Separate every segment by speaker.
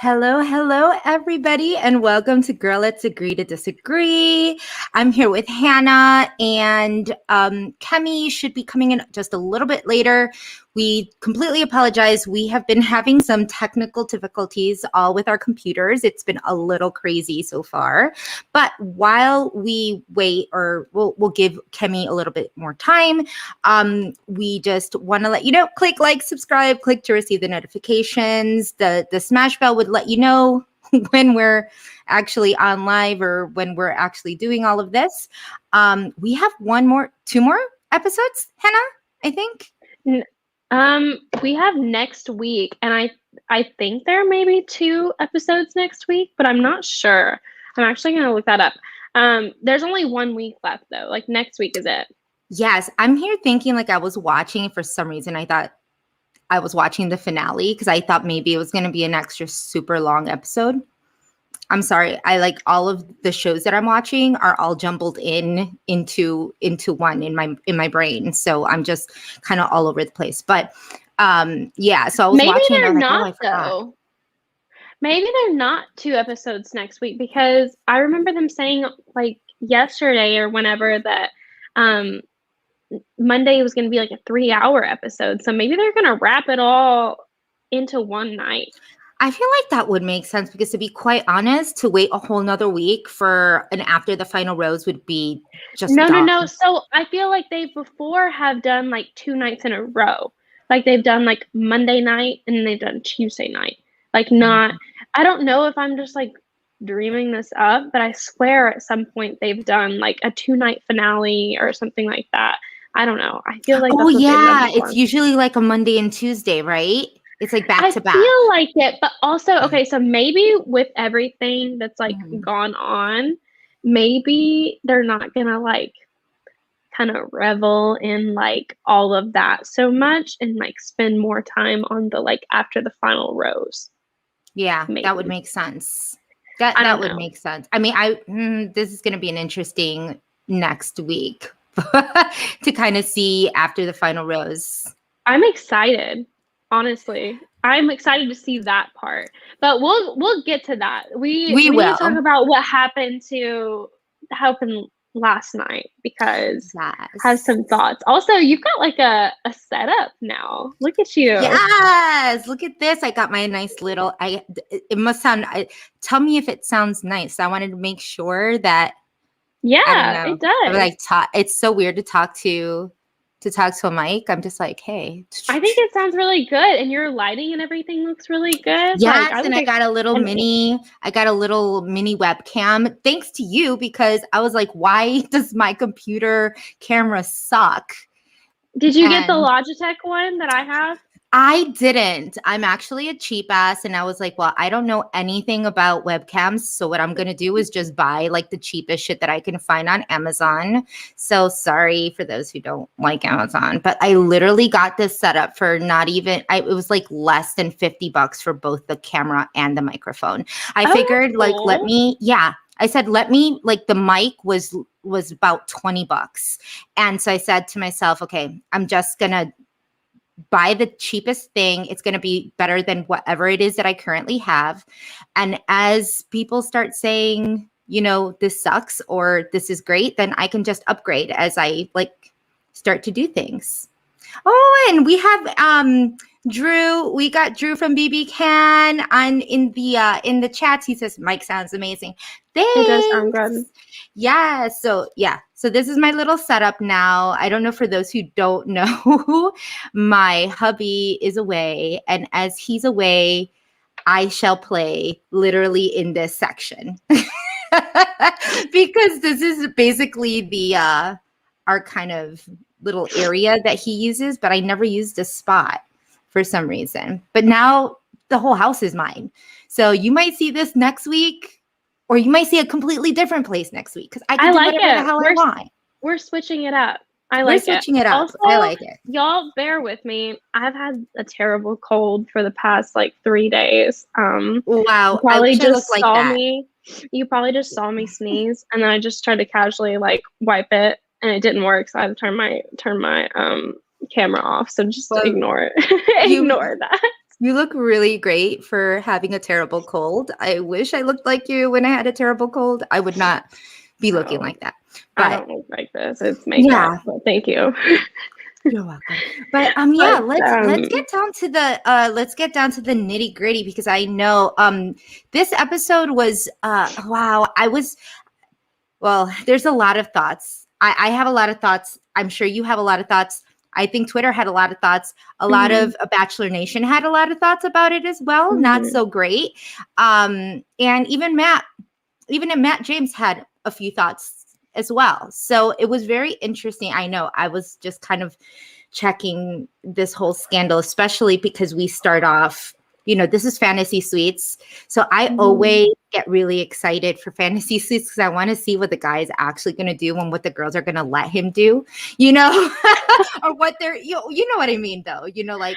Speaker 1: Hello, hello, everybody, and welcome to Girl Let's Agree to Disagree. I'm here with Hannah, and Kemi should be coming in just a little bit later. We completely apologize. We have been having some technical difficulties all with our computers. It's been a little crazy so far. But while we wait, or we'll give Kemi a little bit more time, we just want to let you know, click like, subscribe, click to receive the notifications. The smash bell would let you know when we're actually on live or when we're actually doing all of this. We have two more episodes, Hannah, I think.
Speaker 2: We have next week, and I think there may be 2 episodes next week, but I'm not sure. I'm actually gonna look that up. There's only 1 week left though. Like next week is it.
Speaker 1: Yes, I'm here thinking like I was watching for some reason. I thought I was watching the finale because I thought maybe it was going to be an extra super long episode. I'm sorry. I like all of the shows that I'm watching are all jumbled into one in my brain. So I'm just kind of all over the place. But yeah, so I was
Speaker 2: Maybe
Speaker 1: watching
Speaker 2: they're
Speaker 1: and I was like,
Speaker 2: not
Speaker 1: oh, I forgot.
Speaker 2: though. Maybe they're not 2 episodes next week because I remember them saying like yesterday or whenever that Monday was going to be like a 3-hour episode. So maybe they're going to wrap it all into one night.
Speaker 1: I feel like that would make sense because to be quite honest, to wait a whole nother week for an after the final rose would be just dumb.
Speaker 2: No. So I feel like they before have done like 2 nights in a row. Like they've done like Monday night and then they've done Tuesday night. Like not, I don't know if I'm just like dreaming this up, but I swear at some point they've done like a 2-night finale or something like that. I don't know. I feel like
Speaker 1: Oh
Speaker 2: that's what they've done
Speaker 1: yeah,
Speaker 2: before.
Speaker 1: it's usually like a Monday and Tuesday, right? It's like back to back.
Speaker 2: I feel like it, but also, okay, so maybe with everything that's like
Speaker 1: Mhm.
Speaker 2: gone on, maybe they're not gonna like kind of revel in like all of that so much and like spend more time on the like after the final rose.
Speaker 1: Yeah,
Speaker 2: Maybe.
Speaker 1: that would make sense.
Speaker 2: I
Speaker 1: That
Speaker 2: don't
Speaker 1: would
Speaker 2: know.
Speaker 1: make sense. I mean, this is going to be an interesting next week to kind of see after the final rose.
Speaker 2: I'm excited, honestly. I'm excited to see that part. But we'll get to that. We need
Speaker 1: will.
Speaker 2: to talk about what happened last night because
Speaker 1: Yes.
Speaker 2: I have some thoughts. Also, you've got like a setup now. Look at you.
Speaker 1: Yes, look at this. I got my nice little it must sound tell me if it sounds nice. I wanted to make sure that
Speaker 2: Yeah, it does.
Speaker 1: Like it's so weird to talk to a mic. I'm just like, hey.
Speaker 2: I think it sounds really good, and your lighting and everything looks really good.
Speaker 1: Yes,
Speaker 2: Like,
Speaker 1: and I got a little mini webcam thanks to you because I was like, why does my computer camera suck?
Speaker 2: Did you get the Logitech one that I have?
Speaker 1: I didn't. I'm actually a cheap ass. And I was like, well, I don't know anything about webcams. So what I'm going to do is just buy like the cheapest shit that I can find on Amazon. So sorry for those who don't like Amazon, but I literally got this set up for not even, it was like less than $50 for both the camera and the microphone. I figured like, I said, like the mic was about $20. And so I said to myself, okay, I'm just going to buy the cheapest thing. It's going to be better than whatever it is that I currently have. And as people start saying, you know, this sucks or this is great, then I can just upgrade as I like start to do things. Oh, and we have Drew. We got Drew from BB Can on in the chats. He says Mike sounds amazing. Thanks.
Speaker 2: It does sound good.
Speaker 1: Yeah. So this is my little setup now. I don't know, for those who don't know, my hubby is away, and as he's away, I shall play literally in this section because this is basically the our kind of little area that he uses, but I never used a spot for some reason. But now the whole house is mine. So you might see this next week, or you might see a completely different place next week because I can do whatever the hell I want.
Speaker 2: We're switching it up.
Speaker 1: We're switching it up.
Speaker 2: Also,
Speaker 1: I like it.
Speaker 2: Y'all bear with me. I've had a terrible cold for the past like 3 days.
Speaker 1: Wow.
Speaker 2: You probably just saw me sneeze, and then I just tried to casually like wipe it, and it didn't work. So I had to turn my camera off. So just ignore it. Ignore that.
Speaker 1: You look really great for having a terrible cold. I wish I looked like you when I had a terrible cold. I would not be looking
Speaker 2: No,
Speaker 1: like that.
Speaker 2: I
Speaker 1: But
Speaker 2: don't look like this. It's makeup,
Speaker 1: yeah,
Speaker 2: but thank you.
Speaker 1: you're welcome. But yeah,
Speaker 2: But
Speaker 1: let's get down to the nitty gritty because I know this episode was wow. There's a lot of thoughts. I have a lot of thoughts. I'm sure you have a lot of thoughts. I think Twitter had a lot of thoughts. A lot
Speaker 2: mhm,
Speaker 1: of Bachelor Nation had a lot of thoughts about it as well. Not
Speaker 2: mhm.
Speaker 1: so great. And even Matt James had a few thoughts as well. So it was very interesting. I know I was just kind of checking this whole scandal, especially because we start off, this is Fantasy Suites. So I
Speaker 2: Mhm.
Speaker 1: always get really excited for Fantasy Suites because I want to see what the guy's actually going to do and what the girls are going to let him do, or what they're, you know what I mean, though, like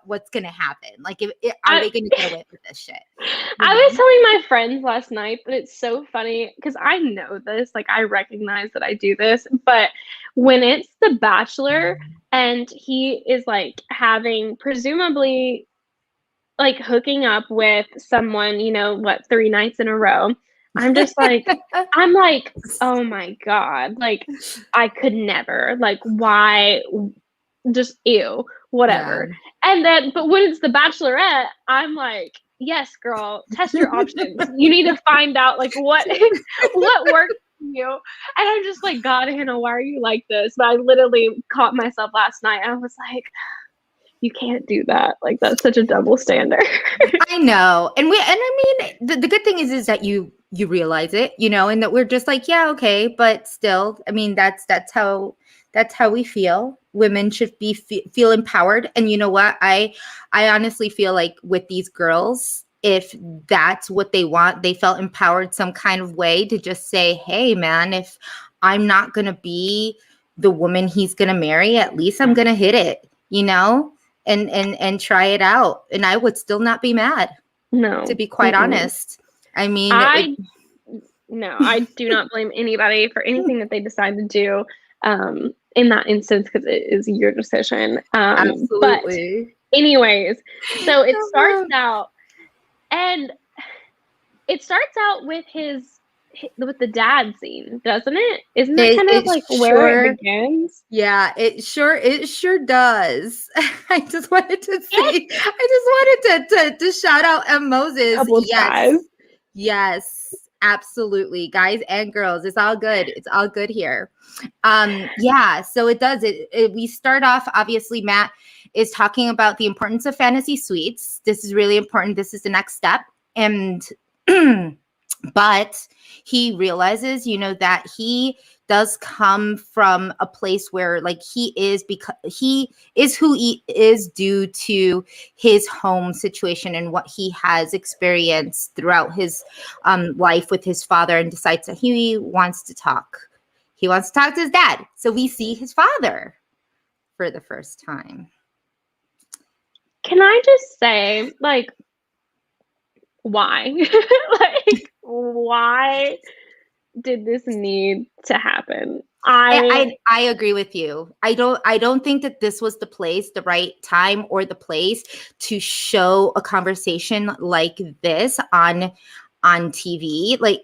Speaker 1: what's going to happen? Like, are
Speaker 2: I
Speaker 1: they going to get away with this shit?
Speaker 2: I was telling my friends last night that it's so funny because I know this, like I recognize that I do this, but when it's The Bachelor and he is like having presumably like hooking up with someone, 3 nights in a row, I'm just like, I'm like, oh my God, like I could never, like, why? Just ew,
Speaker 1: Yeah.
Speaker 2: whatever. And then, but when it's The Bachelorette, I'm like, yes, girl, test your options. You need to find out like what what works for you. And I'm just like, God, Hannah, why are you like this? But I literally caught myself last night. I was like, you can't do that. Like that's such a double standard.
Speaker 1: I know. I mean, the good thing is that you realize it, and that we're just like, yeah, okay, but still, I mean, that's how we feel. Women should feel empowered. And you know what? I honestly feel like with these girls, if that's what they want, they felt empowered some kind of way to just say, hey, man, if I'm not going to be the woman he's going to marry, at least I'm going to hit it, and try it out. And I would still not be mad, to
Speaker 2: No.
Speaker 1: be quite
Speaker 2: Mm-mm.
Speaker 1: honest. I mean,
Speaker 2: I no, I do not blame anybody for anything that they decide to do in that instance because it is your decision. But
Speaker 1: absolutely.
Speaker 2: anyways, so it starts out and it starts out with with the dad scene, doesn't it? Isn't that
Speaker 1: It,
Speaker 2: kind of
Speaker 1: it
Speaker 2: like where it
Speaker 1: sure,
Speaker 2: begins?
Speaker 1: yeah, it sure does. I just wanted to
Speaker 2: And
Speaker 1: see, I just wanted to shout out M.
Speaker 2: a
Speaker 1: Moses.
Speaker 2: couple of ties.
Speaker 1: Yes, absolutely. Guys and girls, it's all good. It's all good here. Yeah, so it does. We start off, obviously, Matt is talking about the importance of fantasy suites. This is really important. This is the next step. And but he realizes, that he does come from a place where like he is, because he is who he is due to his home situation and what he has experienced throughout his life with his father, and decides that he wants to talk. He wants to talk to his dad. So we see his father for the first time.
Speaker 2: Can I just say, like, why? Like, why did this need to happen?
Speaker 1: I agree with you. I don't think that this was the right time or the place to show a conversation like this on TV. Like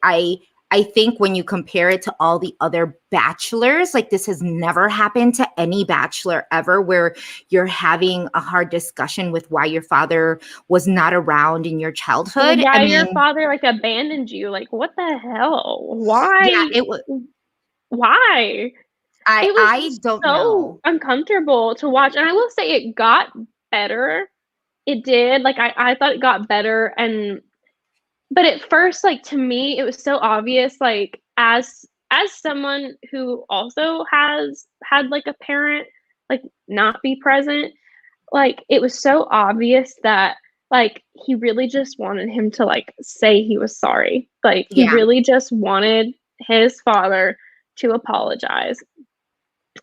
Speaker 1: I think when you compare it to all the other bachelors, like this has never happened to any bachelor ever, where you're having a hard discussion with why your father was not around in your childhood. I
Speaker 2: why your
Speaker 1: mean,
Speaker 2: father like abandoned you? Like, what the hell?
Speaker 1: yeah,
Speaker 2: Why?
Speaker 1: it was
Speaker 2: Why?
Speaker 1: I
Speaker 2: It
Speaker 1: I
Speaker 2: was
Speaker 1: don't
Speaker 2: so
Speaker 1: know.
Speaker 2: uncomfortable to watch. And I will say it got better. It did. Like I thought it got better and but at first, like to me, it was so obvious, like as someone who also has had like a parent like not be present, like it was so obvious that like he really just wanted him to like say he was sorry. Like he
Speaker 1: Yeah.
Speaker 2: really just wanted his father to apologize.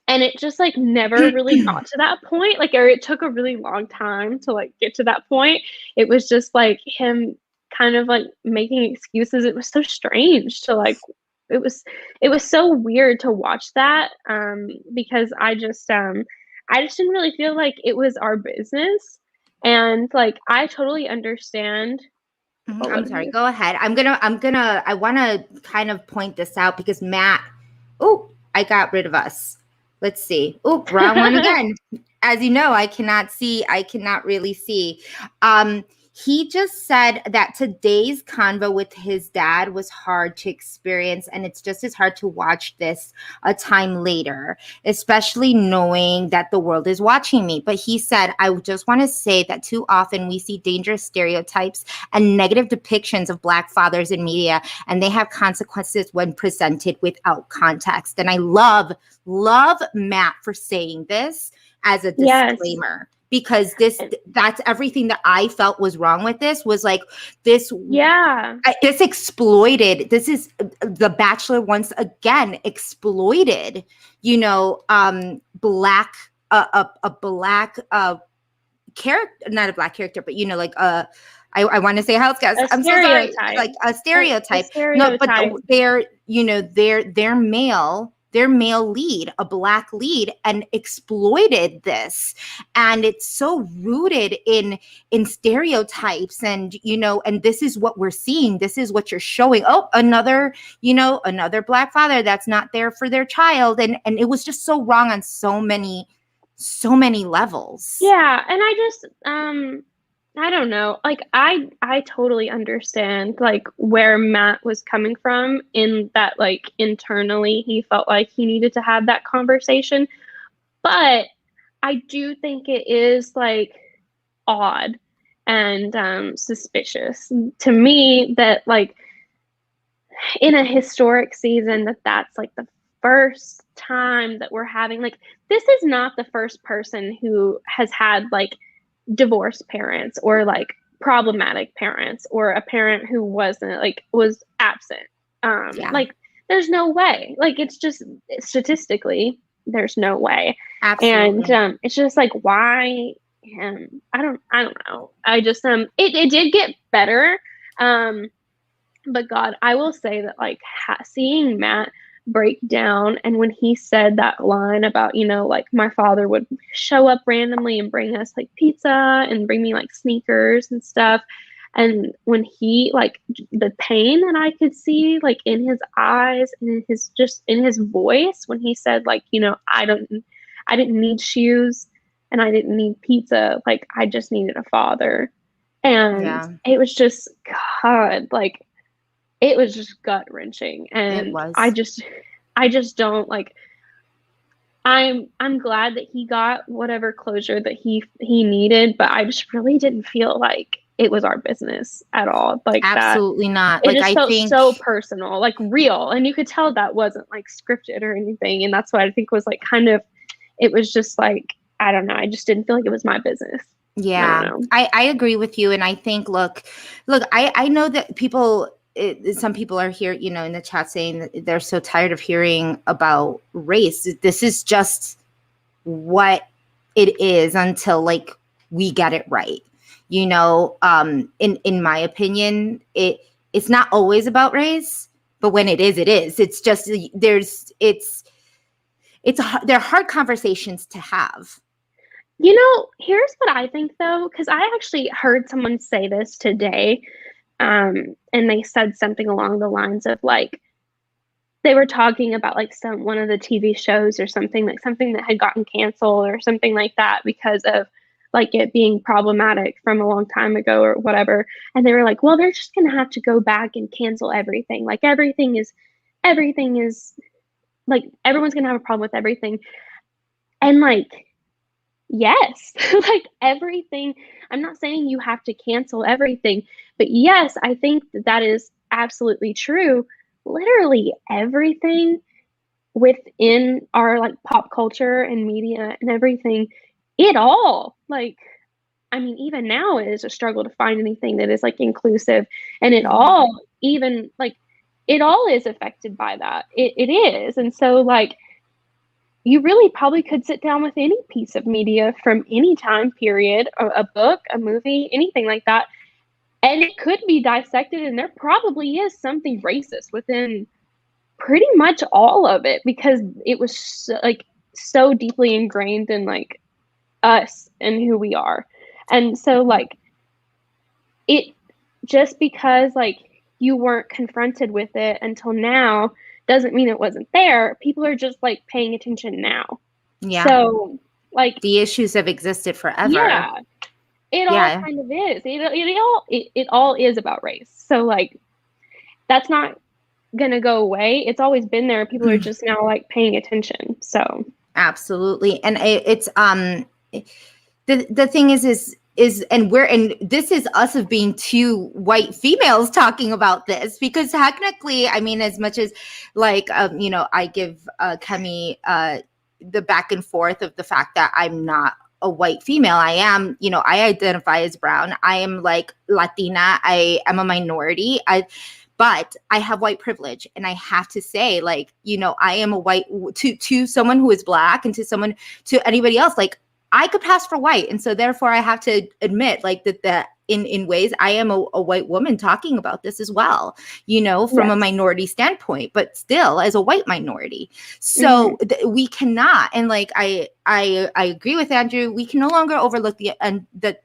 Speaker 2: And it just like never really got to that point. Like or it took a really long time to like get to that point. It was just like him kind of like making excuses. It was so strange to like it was it was so weird to watch that because I just didn't really feel like it was our business And like I totally understand. What
Speaker 1: I'm
Speaker 2: was
Speaker 1: sorry.
Speaker 2: it?
Speaker 1: Go ahead. I want to kind of point this out because Matt, oh, I got rid of us. Let's see. Oh, wrong one again. As you know, I cannot really see. He just said that today's convo with his dad was hard to experience, and it's just as hard to watch this a time later, especially knowing that the world is watching me. But he said, I just want to say that too often we see dangerous stereotypes and negative depictions of Black fathers in media, and they have consequences when presented without context. And I love Matt for saying this as a
Speaker 2: Yes.
Speaker 1: disclaimer, because that's everything that I felt was wrong with this was like this.
Speaker 2: Yeah.
Speaker 1: This exploited. This is the Bachelor once again exploited, black a black character, not a black character, but like I want to say house guest.
Speaker 2: A
Speaker 1: I'm so sorry,
Speaker 2: stereotype.
Speaker 1: like a
Speaker 2: A
Speaker 1: stereotype. No, but
Speaker 2: stereotype.
Speaker 1: their male lead, a black lead, and exploited this, and it's so rooted in stereotypes, and and this is what we're seeing. This is what you're showing. Oh, another black father that's not there for their child, and it was just so wrong on so many levels.
Speaker 2: Yeah, and I just I don't know. Like I totally understand like where Matt was coming from in that like internally he felt like he needed to have that conversation. But I do think it is like odd and suspicious to me that like in a historic season that's like the first time that we're having like this is not the first person who has had like divorced parents or like problematic parents or a parent who wasn't like was absent.
Speaker 1: Yeah,
Speaker 2: Like there's no way. Like it's just statistically there's no way. And
Speaker 1: absolutely.
Speaker 2: it's just like why him? I don't know. I just it did get better. Um but God, I will say that like seeing Matt break down and when he said that line about, like my father would show up randomly and bring us like pizza and bring me like sneakers and stuff. And when he like the pain that I could see like in his eyes and in his just in his voice when he said like, I didn't need shoes and I didn't need pizza, like I just needed a father. And
Speaker 1: Yeah,
Speaker 2: it was just God, like it was just gut wrenching.
Speaker 1: it
Speaker 2: And
Speaker 1: was.
Speaker 2: I just don't like I'm glad that he got whatever closure that he needed, but I just really didn't feel like it was our business at all. Like that
Speaker 1: Absolutely not.
Speaker 2: it
Speaker 1: Like,
Speaker 2: just
Speaker 1: I
Speaker 2: felt
Speaker 1: think,
Speaker 2: so personal, like real. And you could tell that wasn't like scripted or anything. And that's what I think was like kind of it was just like, I don't know, I just didn't feel like it was my business. I don't
Speaker 1: yeah,
Speaker 2: know.
Speaker 1: I agree with you. And I think, look, I know that some people are here, in the chat saying that they're so tired of hearing about race. This is just what it is until like we get it right. In my opinion, it's not always about race, but when it is, it is. It's just they're hard conversations to have.
Speaker 2: Here's what I think though, because I actually heard someone say this today. And they said something along the lines of like they were talking about like one of the TV shows or something like something that had gotten canceled or something like that because of like it being problematic from a long time ago or whatever. And they were like, well, they're just gonna have to go back and cancel everything. Like everything is like everyone's gonna have a problem with everything. And like yes, like everything. I'm not saying you have to cancel everything, but yes, I think that is absolutely true. Literally everything within our like pop culture and media and everything, it all like I mean, even now it is a struggle to find anything that is like inclusive and it
Speaker 1: Mhm.
Speaker 2: all even like it all is affected by that. It is. And so like you really probably could sit down with any piece of media from any time period, a book, a movie, anything like that, and it could be dissected, and there probably is something racist within pretty much all of it because it was so, like so deeply ingrained in like us and who we are. And so like it, just because like you weren't confronted with it until now doesn't mean it wasn't there. People are just like paying attention now.
Speaker 1: Yeah.
Speaker 2: So like
Speaker 1: The issues have existed forever.
Speaker 2: yeah, it all kind of is. It all is about race. So like that's not gonna go away. It's always been there. People are just now like paying attention. So
Speaker 1: absolutely. And it's the thing is and this is us of being two white females talking about this, because technically, I mean, as much as like you know, I give Kemi the back and forth of the fact that I'm not a white female. I am, you know, I identify as brown. I am like Latina. I am a minority. But I have white privilege, and I have to say, like, you know, I am a white to someone who is Black, and to anybody else, like, I could pass for white. And so therefore I have to admit like that in ways I am a white woman talking about this as well, you know, from a minority standpoint, but still as a white minority. So we cannot, and like, I agree with Andrew, we can no longer overlook the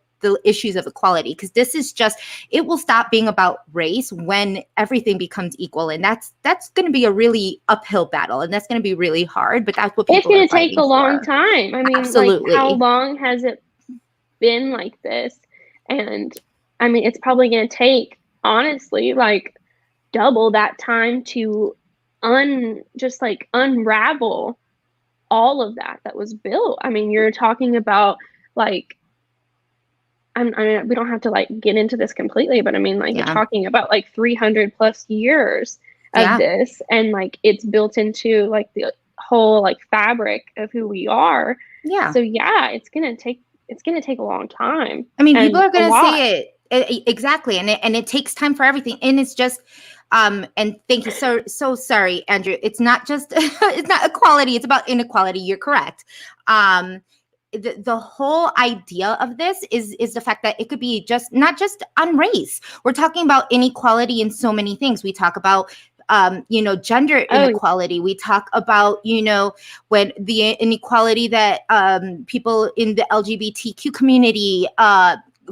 Speaker 1: issues of equality, because this is just, it will stop being about race when everything becomes equal, and that's going to be a really uphill battle, and that's going to be really hard, but that's what people
Speaker 2: it's going
Speaker 1: to
Speaker 2: take a long time. I mean, absolutely. Like, how long has it been like this? And I mean, it's probably going to take, honestly, like double that time to just like unravel all of that was built. I mean, you're talking about like, I mean, we don't have to like get into this completely, but I mean, like, you're talking about like 300 plus years of this, and like it's built into like the whole like fabric of who we are. Yeah. So yeah, it's gonna take a long time.
Speaker 1: I mean, people are gonna say it exactly, and it takes time for everything, and it's just and thank you so sorry, Andrew. It's not just it's not equality, it's about inequality. You're correct. The whole idea of this is the fact that it could be just not just on race. We're talking about inequality in so many things. We talk about you know, gender inequality. We talk about, you know, when the inequality that people in the LGBTQ community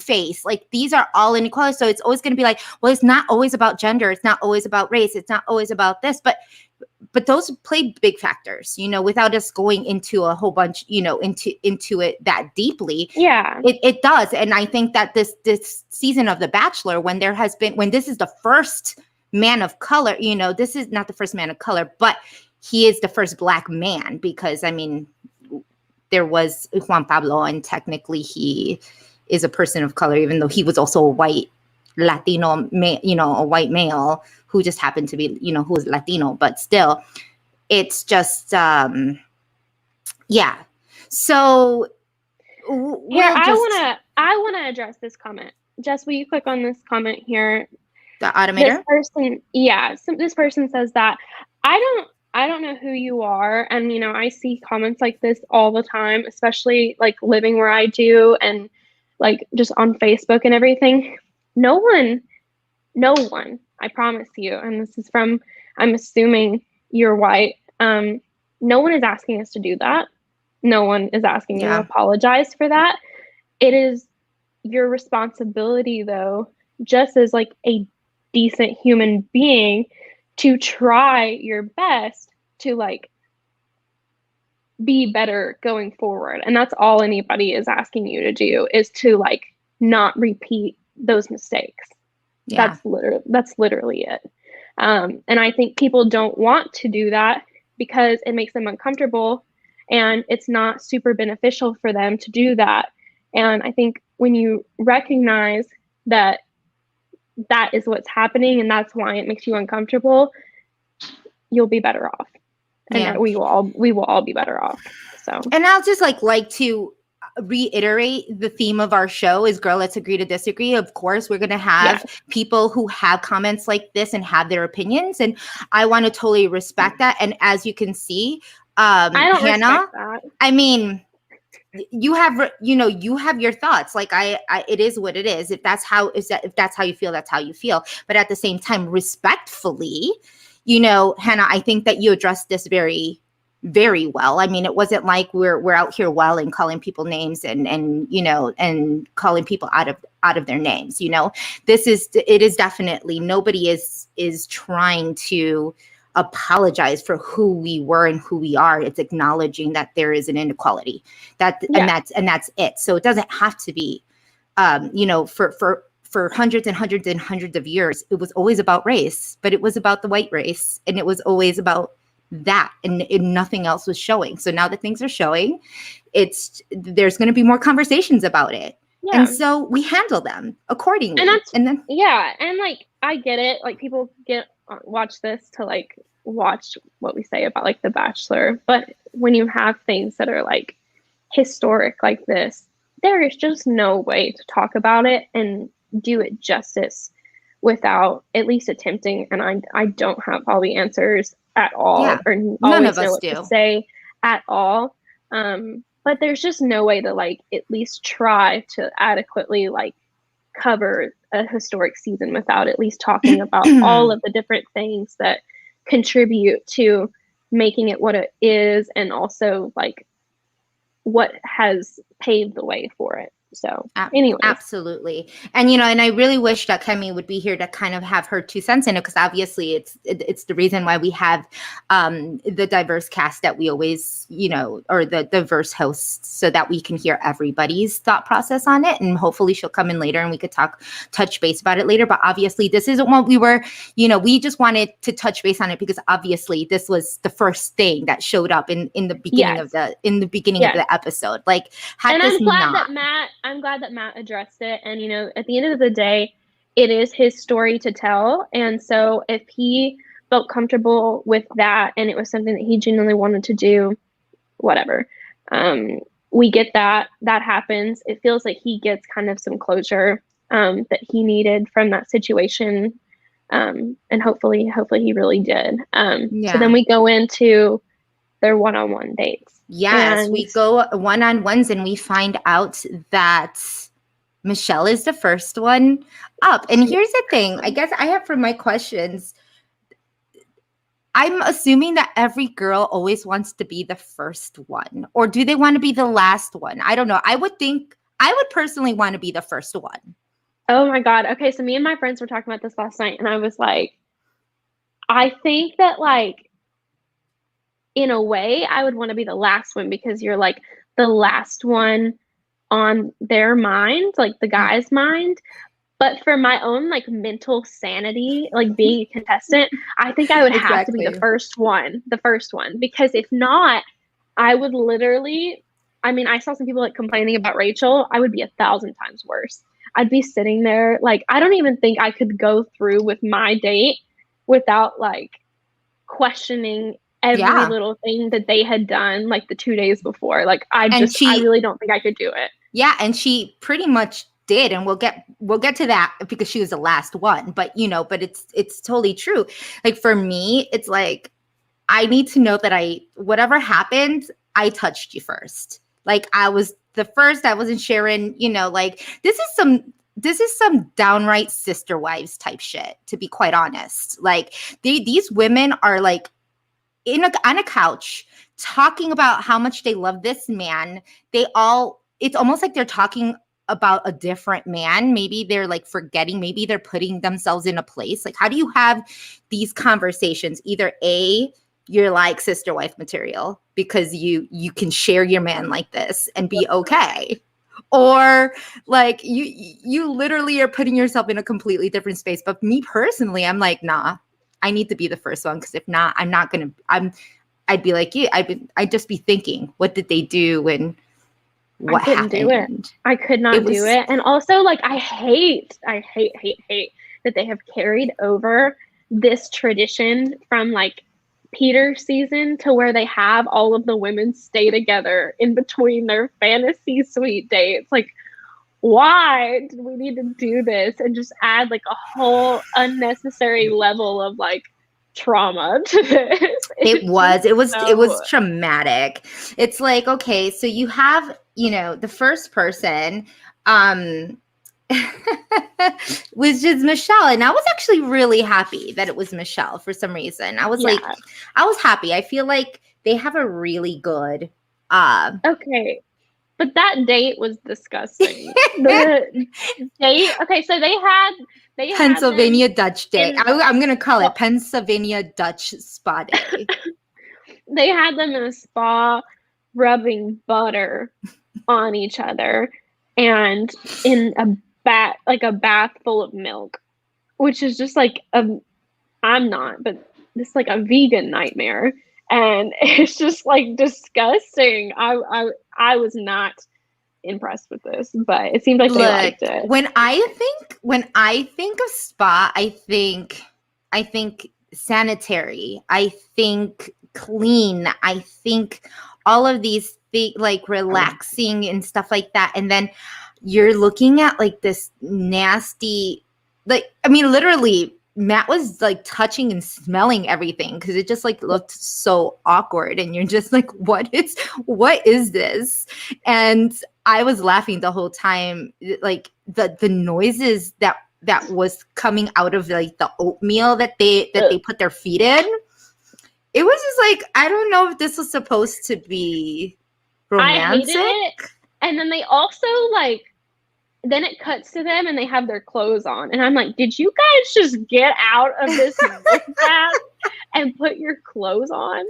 Speaker 1: face. Like, these are all inequalities. So it's always going to be like, well, it's not always about gender. It's not always about race. It's not always about this. But those play big factors, you know, without us going into a whole bunch, you know, into it that deeply. Yeah, it does. And I think that this season of The Bachelor, when this is the first man of color, you know, this is not the first man of color, but he is the first Black man, because I mean, there was Juan Pablo, and technically he is a person of color, even though he was also a white Latino, you know, a white male who just happened to be, you know, who was Latino, but still, it's just, yeah. So
Speaker 2: here, I want to address this comment. Jess, will you click on this comment here?
Speaker 1: The automator?
Speaker 2: This person says that I don't know who you are, and you know, I see comments like this all the time, especially like living where I do, and like just on Facebook and everything. No one, I promise you, and this is from, I'm assuming you're white. No one is asking us to do that. No one is asking you to apologize for that. It is your responsibility, though, just as like a decent human being, to try your best to like be better going forward. And that's all anybody is asking you to do, is to like not repeat those mistakes. That's literally it. And I think people don't want to do that because it makes them uncomfortable, and it's not super beneficial for them to do that. And I think when you recognize that that is what's happening and that's why it makes you uncomfortable, you'll be better off. And we will all be better off. So,
Speaker 1: and I'll just like to reiterate the theme of our show is Girl, Let's Agree to Disagree. Of course, we're going to have people who have comments like this and have their opinions, and I want to totally respect that. And as you can see,
Speaker 2: I don't
Speaker 1: Hannah,
Speaker 2: respect that.
Speaker 1: I mean, you have your thoughts. Like it is what it is. If that's how you feel, that's how you feel. But at the same time, respectfully, you know, Hannah, I think that you addressed this very, very well. I mean, it wasn't like we're out here welling, calling people names and you know, and calling people out of their names. You know, it is definitely, nobody is trying to apologize for who we were and who we are. It's acknowledging that there is an inequality, and that's it. So it doesn't have to be, you know, for hundreds and hundreds and hundreds of years, it was always about race, but it was about the white race, and it was always about that, and nothing else was showing. So now that things are showing, there's going to be more conversations about it. Yeah. And so we handle them accordingly.
Speaker 2: And then and like, I get it. Like, people watch this to like watch what we say about like The Bachelor, but when you have things that are like historic like this, there is just no way to talk about it and do it justice without at least attempting. And I don't have all the answers at all, or
Speaker 1: none of us do
Speaker 2: to say at all. But there's just no way to like at least try to adequately like cover a historic season without at least talking about all of the different things that contribute to making it what it is, and also like what has paved the way for it. So anyway,
Speaker 1: absolutely. And, you know, and I really wish that Kemi would be here to kind of have her 2 cents in it, because obviously it's the reason why we have the diverse cast that we always, you know, or the diverse hosts, so that we can hear everybody's thought process on it. And hopefully she'll come in later and we could touch base about it later. But obviously this isn't what we were, you know, we just wanted to touch base on it because obviously this was the first thing that showed up in the beginning of the of the episode. Like,
Speaker 2: I'm glad that Matt addressed it. And, you know, at the end of the day, it is his story to tell. And so if he felt comfortable with that and it was something that he genuinely wanted to do, whatever. We get that. That happens. It feels like he gets kind of some closure that he needed from that situation. And hopefully he really did. So then we go into their one-on-one dates.
Speaker 1: Yes, we go one-on-ones and we find out that Michelle is the first one up. And here's the thing, I guess I have for my questions, I'm assuming that every girl always wants to be the first one, or do they want to be the last one? I don't know. I would personally want to be the first one.
Speaker 2: Oh my God. Okay, so me and my friends were talking about this last night, and I was like, I think that like, in a way, I would want to be the last one, because you're like the last one on their mind, like the guy's mind. But for my own like mental sanity, like being a contestant, I think I would have to be the first one, because if not, I would literally, I mean, I saw some people like complaining about Rachel. I would be 1,000 times worse. I'd be sitting there, like, I don't even think I could go through with my date without like questioning every little thing that they had done like the 2 days before. Like, I really don't think I could do it.
Speaker 1: Yeah, and she pretty much did, and we'll get to that because she was the last one. But you know, but it's totally true. Like, for me, it's like, I need to know that whatever happened, I touched you first. Like, I was the first. I wasn't sharing, you know, like, this is some downright sister wives type shit, to be quite honest. Like, these women are like on a couch talking about how much they love this man. It's almost like they're talking about a different man. Maybe they're like forgetting, maybe they're putting themselves in a place. Like, how do you have these conversations? Either A, you're like sister wife material because you can share your man like this and be okay. Or like you literally are putting yourself in a completely different space. But me personally, I'm like, nah, I need to be the first one, because if not, I'd be like you. I'd just be thinking, what did they do and what happened?
Speaker 2: Do it. I could not do it. And also, like, I hate that they have carried over this tradition from like Peter's season to where they have all of the women stay together in between their fantasy suite dates. Like, why did we need to do this and just add like a whole unnecessary level of like trauma to this?
Speaker 1: It was traumatic. It's like, okay, so you have, you know, the first person was just Michelle, and I was actually really happy that it was Michelle for some reason. I was like, I was happy. I feel like they have a really good
Speaker 2: Okay. But that date was disgusting. The date. Okay, so they had them
Speaker 1: Pennsylvania Dutch Day.
Speaker 2: in
Speaker 1: I'm gonna call it
Speaker 2: well,
Speaker 1: Pennsylvania Dutch Spa Day.
Speaker 2: they had them in a spa rubbing butter on each other and in a bath full of milk, which is just like I'm not, but it's like a vegan nightmare. And it's just like disgusting. I was not impressed with this, but it seemed like they
Speaker 1: Look,
Speaker 2: liked it.
Speaker 1: when I think of spa, I think sanitary. I think clean. I think all of these things like relaxing and stuff like that. And then you're looking at like this nasty, like, I mean, literally Matt was like touching and smelling everything because it just like looked so awkward. And you're just like, what is this? And I was laughing the whole time, like the noises that was coming out of like the oatmeal that they put their feet in. It was just like, I don't know if this was supposed to be romantic.
Speaker 2: I hated it. And then they also like, then it cuts to them and they have their clothes on. And I'm like, did you guys just get out of this bath and put your clothes on?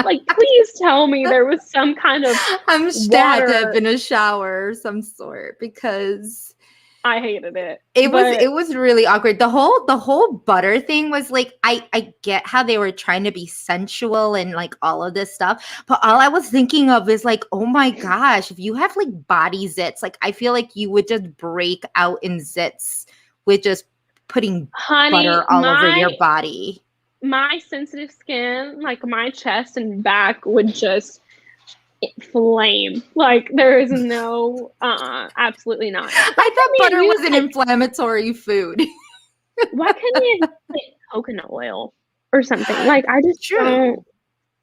Speaker 2: Like, please tell me there was some kind of
Speaker 1: I'm sure had to have been a shower of some sort because
Speaker 2: I hated it.
Speaker 1: It was really awkward. The whole butter thing was like, I get how they were trying to be sensual and like all of this stuff, but all I was thinking of is like, oh my gosh, if you have like body zits, like I feel like you would just break out in zits with just putting butter all over your body.
Speaker 2: My sensitive skin, like my chest and back would just flame. Like there is no absolutely not.
Speaker 1: I thought butter was an inflammatory food.
Speaker 2: Why couldn't you use like coconut oil or something? Like I just don't.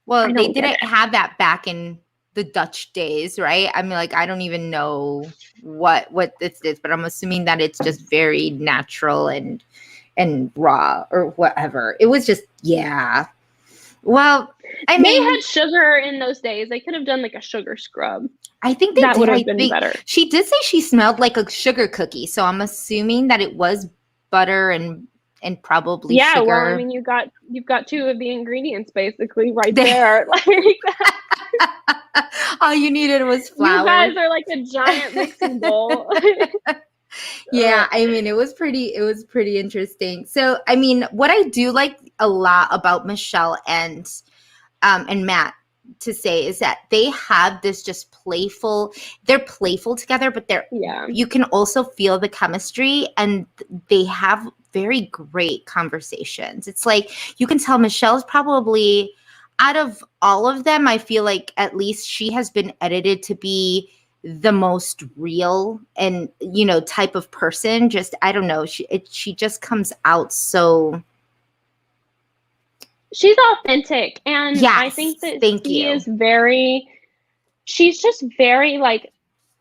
Speaker 1: Well, they didn't have that back in the Dutch days, right? I mean, like I don't even know what this is, but I'm assuming that it's just very natural and raw or whatever. It was just, yeah. Well, I mean,
Speaker 2: they had sugar in those days. They could have done like a sugar scrub.
Speaker 1: I think that would have been better. She did say she smelled like a sugar cookie, so I'm assuming that it was butter and probably sugar.
Speaker 2: Yeah, well, I mean, you've got two of the ingredients basically right there. Like
Speaker 1: all you needed was flour.
Speaker 2: You guys are like a giant mixing bowl.
Speaker 1: Yeah, I mean, it was pretty interesting. So, I mean, what I do like a lot about Michelle and Matt to say is that they have this just they're playful together, but you can also feel the chemistry and they have very great conversations. It's like, you can tell Michelle's probably, out of all of them, I feel like at least she has been edited to be the most real and, you know, type of person. Just, I don't know. She just comes out so.
Speaker 2: She's authentic. And yes, I think that she's just very like,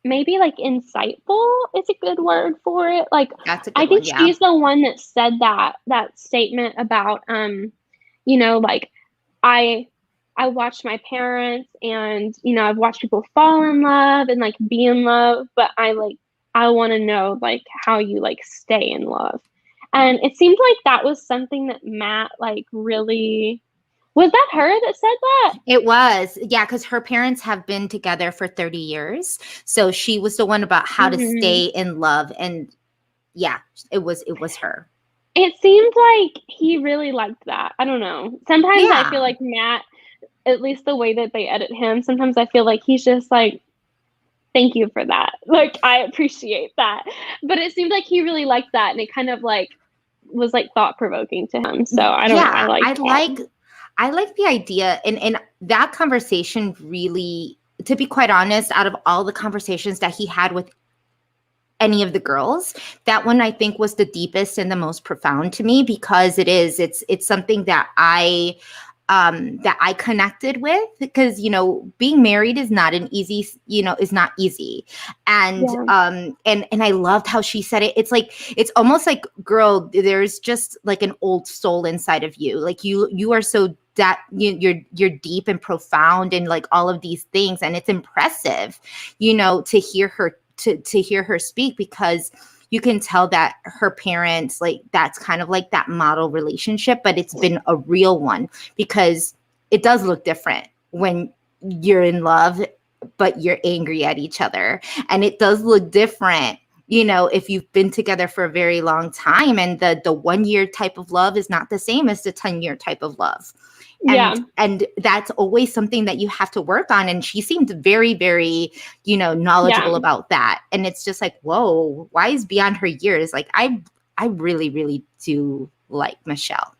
Speaker 2: maybe like insightful is a good word for it. Like,
Speaker 1: that's a good
Speaker 2: I think
Speaker 1: one,
Speaker 2: she's the one that said that statement about, you know, like I watched my parents and, you know, I've watched people fall in love and like be in love, but I want to know like how you like stay in love. And it seemed like that was something that Matt like really, was that her that said that?
Speaker 1: It was. Yeah. Cause her parents have been together for 30 years. So she was the one about how to stay in love. And yeah, it was her.
Speaker 2: It seemed like he really liked that. I don't know. Sometimes I feel like Matt, at least the way that they edit him, sometimes I feel like he's just like, thank you for that. Like, I appreciate that. But it seemed like he really liked that. And it kind of like was like thought provoking to him. So I don't know.
Speaker 1: I like the idea. And that conversation really, to be quite honest, out of all the conversations that he had with any of the girls, that one I think was the deepest and the most profound to me, because it's something that I connected with, because, you know, being married is not easy. And, and I loved how she said it. It's like, it's almost like, girl, there's just like an old soul inside of you. Like you are so that you're deep and profound and like all of these things, and it's impressive, to hear her to hear her speak, because you can tell that her parents, like, that's kind of like that model relationship, but it's been a real one, because it does look different when you're in love but you're angry at each other, and it does look different if you've been together for a very long time, and the 1 year type of love is not the same as the 10-year type of love. And that's always something that you have to work on. And she seemed very, very, knowledgeable about that. And it's just like, whoa, wise beyond her years. Like, I really, really do like Michelle.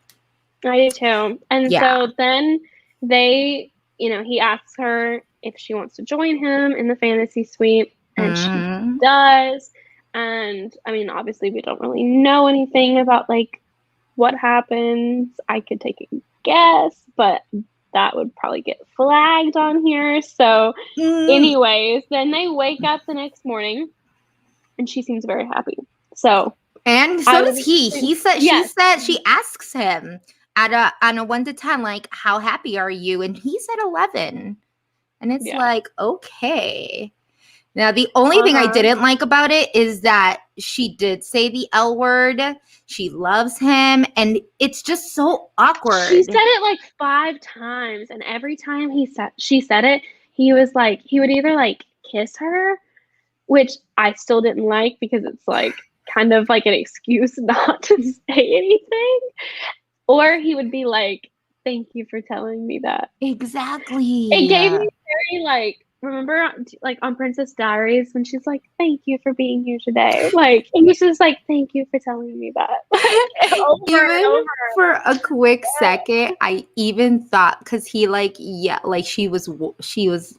Speaker 2: I do too. And so then he asks her if she wants to join him in the fantasy suite, and she does. And I mean, obviously we don't really know anything about like what happens. I could take a guess, but that would probably get flagged on here. So anyways, then they wake up the next morning and she seems very happy.
Speaker 1: And so does he. He said, she asks him on a 1 to 10, like, how happy are you? And he said 11. And it's like, okay. Now, the only thing I didn't like about it is that she did say the L word. She loves him. And it's just so awkward.
Speaker 2: She said it like 5 times. And every time she said it, he was like, he would either like kiss her, which I still didn't like, because it's like kind of like an excuse not to say anything. Or he would be like, thank you for telling me that.
Speaker 1: Exactly.
Speaker 2: It gave me very like, remember like on Princess Diaries when she's like, thank you for being here today. Like, and he's just like, thank you for telling me that.
Speaker 1: Even for a quick second, I even thought, because he like she was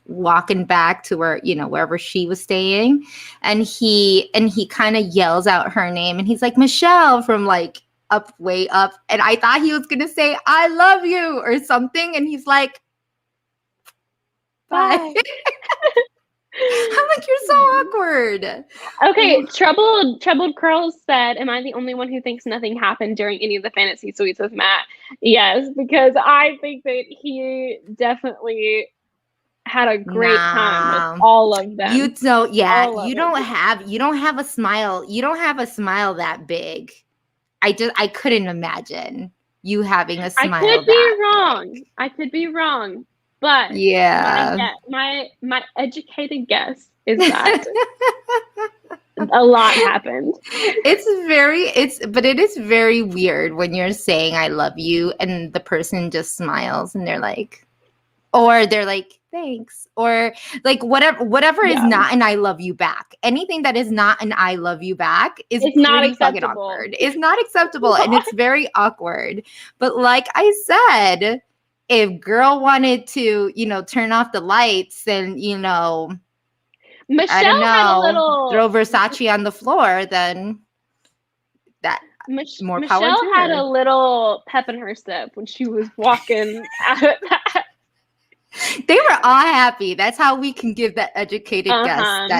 Speaker 1: walking back to where, wherever she was staying, and he kind of yells out her name, and he's like, Michelle, from like way up, and I thought he was gonna say I love you or something, and he's like, bye. I'm like, you're so awkward.
Speaker 2: Okay, Troubled Curls said, am I the only one who thinks nothing happened during any of the fantasy suites with Matt? Yes, because I think that he definitely had a great time with all of them.
Speaker 1: You don't have a smile. You don't have a smile that big. I couldn't imagine you having a smile.
Speaker 2: I could be wrong. But my educated guess is that a lot happened.
Speaker 1: But it is very weird when you're saying I love you and the person just smiles and they're like, thanks, or like whatever is not an I love you back. Anything that is not an I love you back is
Speaker 2: not
Speaker 1: fucking awkward. It's not acceptable. And it's very awkward. But like I said, if girl wanted to, turn off the lights and,
Speaker 2: Michelle
Speaker 1: I don't know,
Speaker 2: had a little
Speaker 1: throw Versace on the floor, then that more power to her.
Speaker 2: Michelle had a little pep in her step when she was walking out of that.
Speaker 1: They were all happy. That's how we can give that educated guess.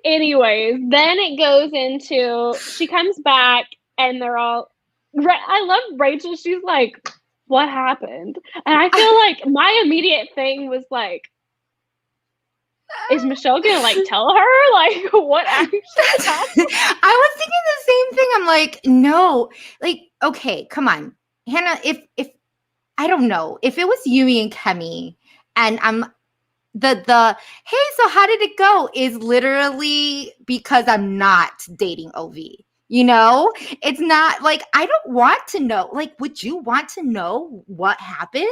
Speaker 2: Anyways, then it goes into, she comes back and they're all, I love Rachel. She's like, what happened? And I feel like my immediate thing was like, is Michelle gonna like tell her like what actually happened?
Speaker 1: I was thinking the same thing. I'm like, no, like, okay, come on, Hannah. If I don't know, if it was Yumi and Kemi, and I'm the hey, so how did it go? Is literally because I'm not dating OV. It's not like I don't want to know. Like, would you want to know what happened?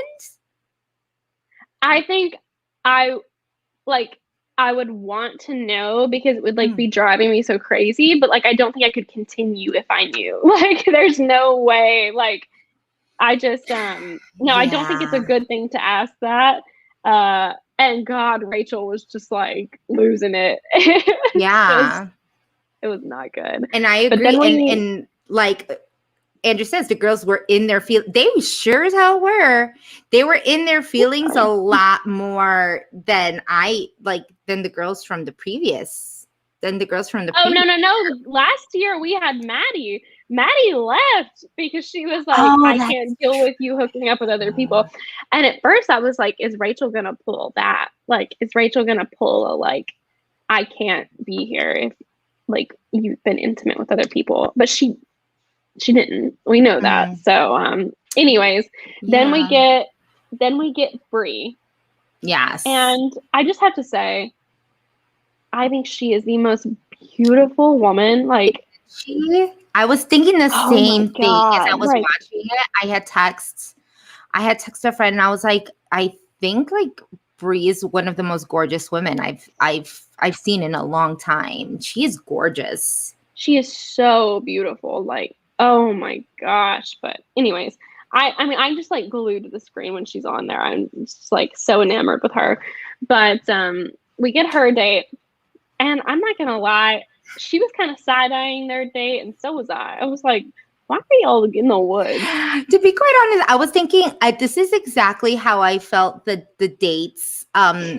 Speaker 2: I think I would want to know because it would like be driving me so crazy, but like I don't think I could continue if I knew. Like there's no way. Like I just I don't think it's a good thing to ask that. And God, Rachel was just like losing it. It was not good.
Speaker 1: And I agree. And like Andrew says, the girls were in their they sure as hell were. They were in their feelings a lot more than the girls from the previous than the girls from the
Speaker 2: Oh,
Speaker 1: previous.
Speaker 2: no. Last year we had Maddie. Maddie left because she was like,
Speaker 1: Oh,
Speaker 2: I
Speaker 1: that's
Speaker 2: can't deal with you hooking up with other people. And at first I was like, is Rachel gonna pull that? Like, is Rachel gonna pull a like, I can't be here if like you've been intimate with other people? But she didn't. We know that. So anyways, then we
Speaker 1: yeah.
Speaker 2: get Bree.
Speaker 1: Yes.
Speaker 2: And I just have to say, I think she is the most beautiful woman. Like,
Speaker 1: I was thinking the
Speaker 2: oh my
Speaker 1: same thing as I
Speaker 2: God.
Speaker 1: was
Speaker 2: Like,
Speaker 1: watching it. I had texted a friend and I was like, I think like Brie is one of the most gorgeous women I've seen in a long time. She is gorgeous.
Speaker 2: she is so beautiful. Like, oh my gosh. But anyways, I mean, I'm just like glued to the screen when she's on there. I'm just like so enamored with her. But we get her date, and I'm not gonna lie, she was kind of side-eyeing their date, and so was I. I was like, why are y'all in the woods?
Speaker 1: To be quite honest, I was thinking this is exactly how I felt the dates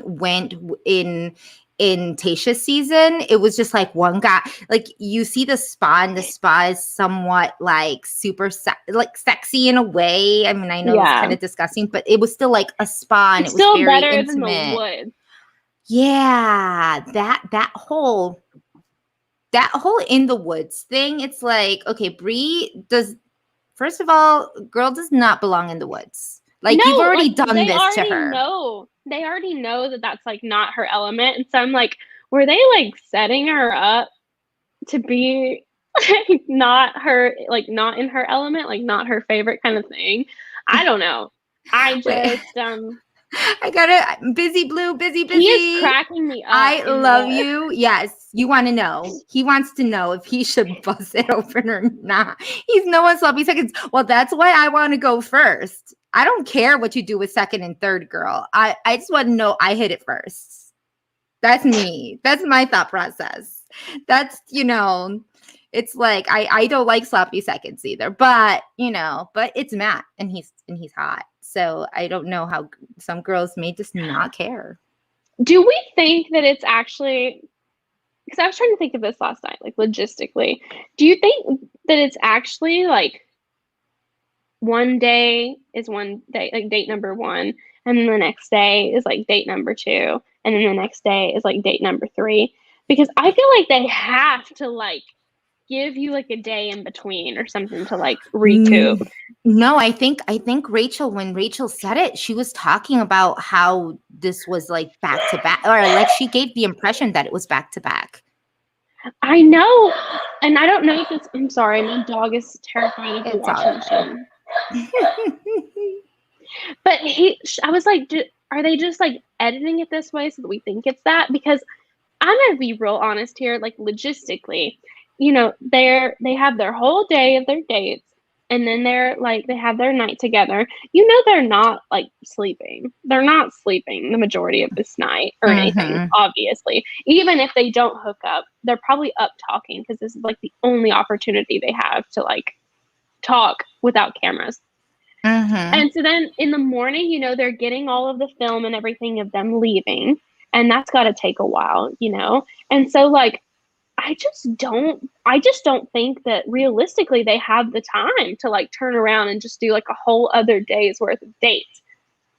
Speaker 1: went in Tasha's season. It was just like one guy, like you see the spa, and the spa is somewhat like super like sexy in a way. I mean, I know it's
Speaker 2: Yeah.
Speaker 1: kind of disgusting, but it was still like a spa, and
Speaker 2: It's
Speaker 1: it was
Speaker 2: still
Speaker 1: very
Speaker 2: better than the
Speaker 1: intimate.
Speaker 2: woods.
Speaker 1: Yeah, that whole in the woods thing. It's like, okay, Brie does. First of all, girl does not belong in the woods. Like, you've
Speaker 2: No,
Speaker 1: already
Speaker 2: like
Speaker 1: done
Speaker 2: they
Speaker 1: this to
Speaker 2: already
Speaker 1: her.
Speaker 2: know. They already know that that's like not her element. And so I'm like, were they like setting her up to be like not her, like not in her element, like not her favorite kind of thing? I don't know. I
Speaker 1: Wait,
Speaker 2: just
Speaker 1: I gotta busy blue, busy.
Speaker 2: he is cracking me up
Speaker 1: I
Speaker 2: in
Speaker 1: love
Speaker 2: the
Speaker 1: you. Yes, you want to know. He wants to know if he should bust it open or not. He's no one sloppy seconds. Well, that's why I want to go first. I don't care what you do with second and third, girl. I just want to know I hit it first. That's me. That's my thought process. That's, it's like I don't like sloppy seconds either, but but it's Matt and he's hot. So I don't know how some girls may just not care.
Speaker 2: Do we think that it's actually, because I was trying to think of this last night, like logistically, do you think that it's actually like one day is one day, like date number one, and then the next day is like date number two, and then the next day is like date number three? Because I feel like they have to like give you like a day in between or something to like recoup.
Speaker 1: No, I think Rachel, when Rachel said it, she was talking about how this was like back to back, or like she gave the impression that it was back to back.
Speaker 2: I know, and I don't know if it's. I'm sorry, my dog is terrified of the
Speaker 1: It's
Speaker 2: washing
Speaker 1: all
Speaker 2: machine. But I was like, are they just like editing it this way so that we think it's that? Because I'm gonna be real honest here, like logistically, they have their whole day of their dates, and then they have their night together. They're not like sleeping. They're not sleeping the majority of this night or anything, obviously. Even if they don't hook up, they're probably up talking because this is like the only opportunity they have to like talk without cameras. And so then in the morning, think they're getting all of the film and everything of them leaving, and that's got to take a while. And so like I just don't think that realistically they have the time to like turn around and just do like a whole other day's worth of dates.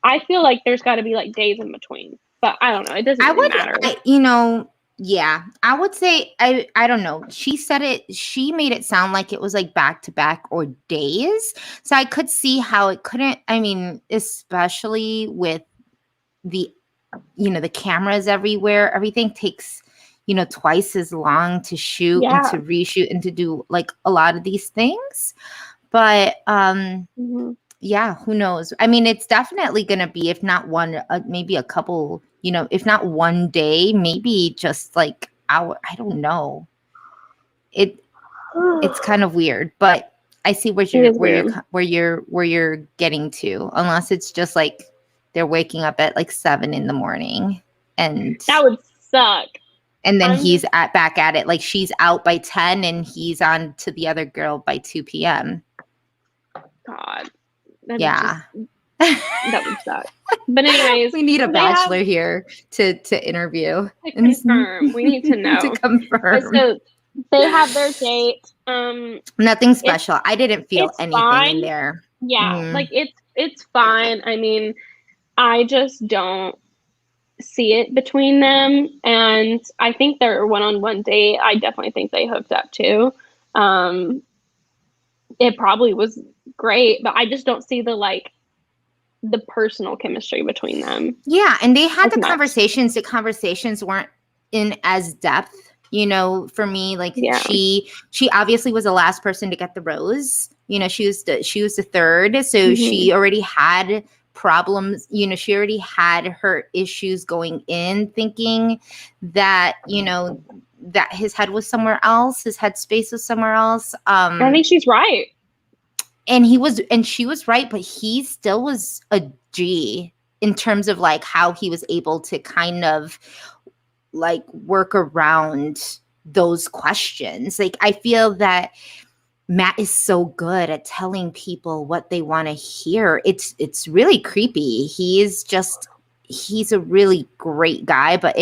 Speaker 2: I feel like there's got to be like days in between, but I don't know. It doesn't really matter.
Speaker 1: Yeah, I would say I don't know. She said it. She made it sound like it was like back to back or days. So I could see how it couldn't. I mean, especially with the the cameras everywhere. Everything takes twice as long to shoot and to reshoot and to do like a lot of these things. But yeah, who knows? I mean, it's definitely going to be, if not one, maybe a couple, if not one day, maybe just like hour. I don't know. It's kind of weird, but I see where you're getting to, unless it's just like they're waking up at like 7 a.m, and
Speaker 2: that would suck.
Speaker 1: And then he's back at it. Like she's out by 10 and he's on to the other girl by 2 p.m.
Speaker 2: God.
Speaker 1: Yeah.
Speaker 2: That would suck. But anyways,
Speaker 1: We need a
Speaker 2: they have
Speaker 1: bachelor here to interview
Speaker 2: to
Speaker 1: and
Speaker 2: confirm. We need to know.
Speaker 1: to
Speaker 2: But
Speaker 1: confirm.
Speaker 2: so they have their date.
Speaker 1: Nothing
Speaker 2: It's
Speaker 1: special. I didn't feel
Speaker 2: it's
Speaker 1: anything in
Speaker 2: fine.
Speaker 1: there.
Speaker 2: Yeah, like it's fine. I mean, I just don't see it between them, and I think their one-on-one date, I definitely think they hooked up too. Um, it probably was great, but I just don't see the personal chemistry between them
Speaker 1: Yeah, and they had
Speaker 2: as
Speaker 1: the
Speaker 2: much.
Speaker 1: conversations. The conversations weren't in as depth. For me, like
Speaker 2: Yeah.
Speaker 1: she obviously was the last person to get the rose. She was the third, so
Speaker 2: Hmm.
Speaker 1: she already had problems. She already had her issues going in, thinking that that his head was somewhere else, his headspace was somewhere else.
Speaker 2: I think she's right.
Speaker 1: And she was right, but he still was a G in terms of like how he was able to kind of like work around those questions. Like I feel that Matt is so good at telling people what they want to hear. It's really creepy. He's a really great guy, but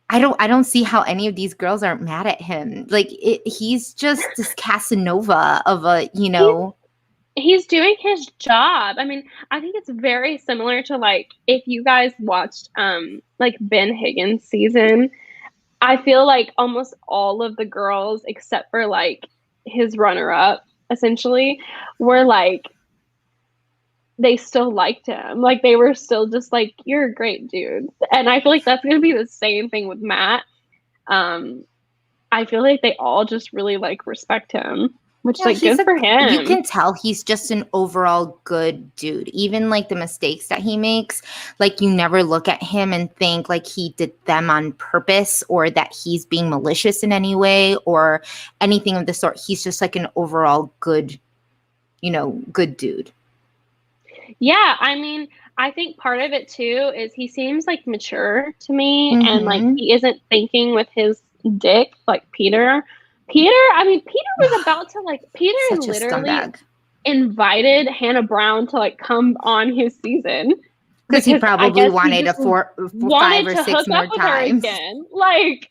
Speaker 1: I don't see how any of these girls aren't mad at him. Like he's just this Casanova of a.
Speaker 2: He's doing his job. I mean, I think it's very similar to like if you guys watched like Ben Higgins season. I feel like almost all of the girls except for like his runner up essentially were like they still liked him. Like they were still just like, you're a great dude. And I feel like that's gonna be the same thing with Matt. Um, I feel like they all just really like respect him, which
Speaker 1: Yeah,
Speaker 2: like good for
Speaker 1: you
Speaker 2: him.
Speaker 1: can tell he's just an overall good dude. Even like the mistakes that he makes, like you never look at him and think like he did them on purpose or that he's being malicious in any way or anything of the sort. He's just like an overall good, good dude.
Speaker 2: Yeah, I mean, I think part of it too is he seems like mature to me and like
Speaker 1: Mm-hmm.
Speaker 2: he isn't thinking with his dick like Peter. I mean, Peter was about to like Peter
Speaker 1: Such a
Speaker 2: literally
Speaker 1: scumbag.
Speaker 2: invited Hannah Brown to like come on his season
Speaker 1: Because he
Speaker 2: because I
Speaker 1: probably
Speaker 2: guess he
Speaker 1: wanted
Speaker 2: just
Speaker 1: a four, five
Speaker 2: wanted
Speaker 1: or
Speaker 2: to
Speaker 1: six
Speaker 2: hook up
Speaker 1: more
Speaker 2: with her
Speaker 1: times.
Speaker 2: again. Like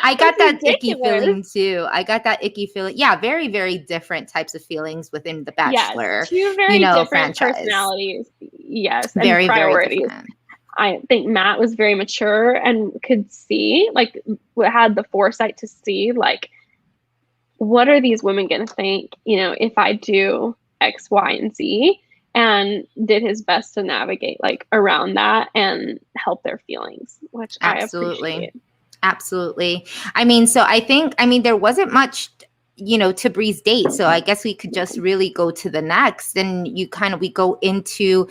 Speaker 1: I got
Speaker 2: it's
Speaker 1: that icky
Speaker 2: ridiculous.
Speaker 1: feeling too. I got that icky feeling. Yeah, very, very different types of feelings within the
Speaker 2: Yes,
Speaker 1: Bachelor,
Speaker 2: two very different
Speaker 1: franchise.
Speaker 2: personalities. Yes, and
Speaker 1: Very, very
Speaker 2: priorities.
Speaker 1: different.
Speaker 2: I think Matt was very mature and could see, like, had the foresight to see, like, what are these women going to think, if I do X, Y, and Z, and did his best to navigate, like, around that and help their feelings, which I
Speaker 1: Absolutely.
Speaker 2: appreciate.
Speaker 1: Absolutely. So there wasn't much, to Bree's date. So I guess we could just really go to the next and we go into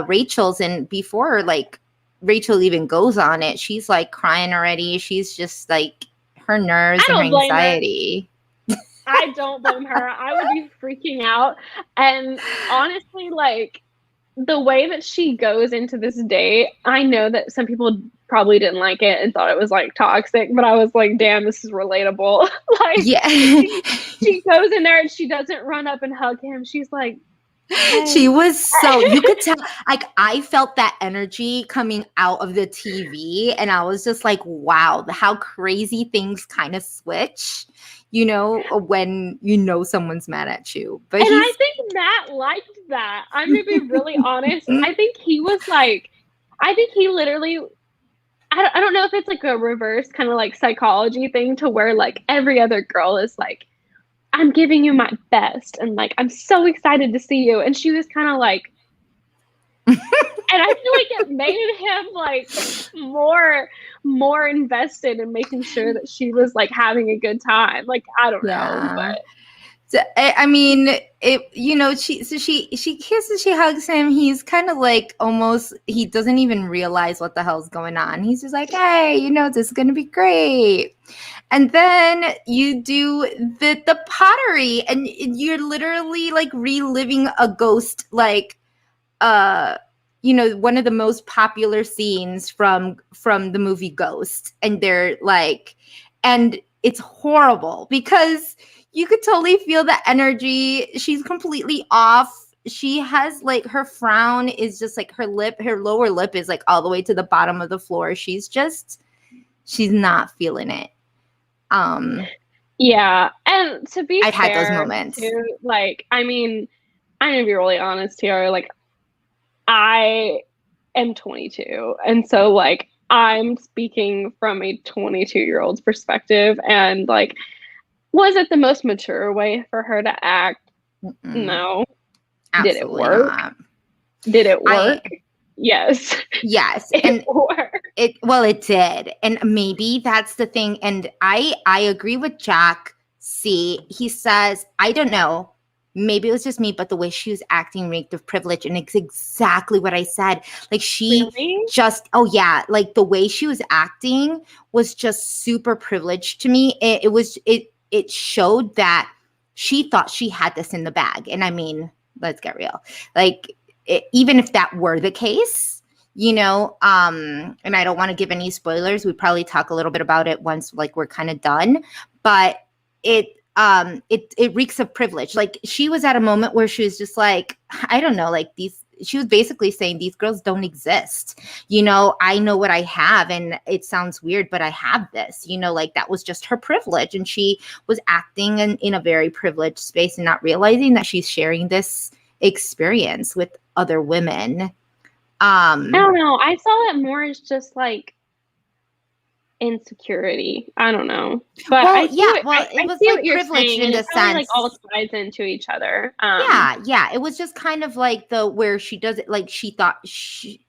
Speaker 1: Rachel's, and before like Rachel even goes on it, she's like crying already. She's just like her nerves
Speaker 2: I
Speaker 1: and her
Speaker 2: don't blame her.
Speaker 1: anxiety.
Speaker 2: I don't blame her. I would be freaking out. And honestly, like, the way that she goes into this date, I know that some people probably didn't like it and thought it was like toxic, but I was like, damn, this is relatable. Like,
Speaker 1: Yeah.
Speaker 2: she goes in there and she doesn't run up and hug him. She's like, hey.
Speaker 1: She was you could tell, like, I felt that energy coming out of the TV, and I was just like, wow, how crazy things kind of switch, when someone's mad at you. But
Speaker 2: And I think Matt liked that. I'm going to be really honest. I think he literally, I don't know if it's like a reverse kind of like psychology thing to where like every other girl is like, I'm giving you my best and like I'm so excited to see you. And she was kind of like and I feel like it made him like more invested in making sure that she was like having a good time. Like I don't know, but
Speaker 1: so, I mean, she kisses, she hugs him. He's kind of like almost, he doesn't even realize what the hell's going on. He's just like, hey, this is going to be great. And then you do the pottery, and you're literally like reliving a ghost, like, one of the most popular scenes from the movie Ghost. And they're like, and it's horrible because you could totally feel the energy. She's completely off. she has like her frown is just like her lower lip is like all the way to the bottom of the floor. She's not feeling it.
Speaker 2: Yeah, and to be
Speaker 1: I've had those
Speaker 2: fair,
Speaker 1: moments.
Speaker 2: too, like, I mean, I'm gonna be really honest here. Like, I am 22, and so like I'm speaking from a 22-year-old's perspective, and like, was it the most mature way for her to act?
Speaker 1: Mm-mm.
Speaker 2: No.
Speaker 1: Absolutely
Speaker 2: Did it work?
Speaker 1: not.
Speaker 2: Did it work? Yes.
Speaker 1: Yes.
Speaker 2: It worked.
Speaker 1: It did. And maybe that's the thing. And I agree with Jack C. He says, I don't know. Maybe it was just me, but the way she was acting reeked of privilege. And it's exactly what I said. Like
Speaker 2: Really?
Speaker 1: oh yeah, like the way she was acting was just super privileged to me. It showed that she thought she had this in the bag. And I mean, let's get real. Like, even if that were the case, and I don't want to give any spoilers. We probably talk a little bit about it once like we're kind of done, but it reeks of privilege. Like, she was at a moment where she was just like, I don't know, like she was basically saying these girls don't exist. I know what I have, and it sounds weird, but I have this, like that was just her privilege. And she was acting in a very privileged space and not realizing that she's sharing this experience with other women.
Speaker 2: I don't know. I saw it more as just like insecurity. I don't know. But
Speaker 1: well,
Speaker 2: I see
Speaker 1: yeah,
Speaker 2: what,
Speaker 1: it
Speaker 2: I
Speaker 1: was
Speaker 2: see
Speaker 1: like
Speaker 2: what you're
Speaker 1: privileged
Speaker 2: saying,
Speaker 1: in
Speaker 2: and
Speaker 1: the
Speaker 2: it probably like
Speaker 1: sense.
Speaker 2: all ties into each other.
Speaker 1: Yeah, it was just kind of like where she does it, like she thought she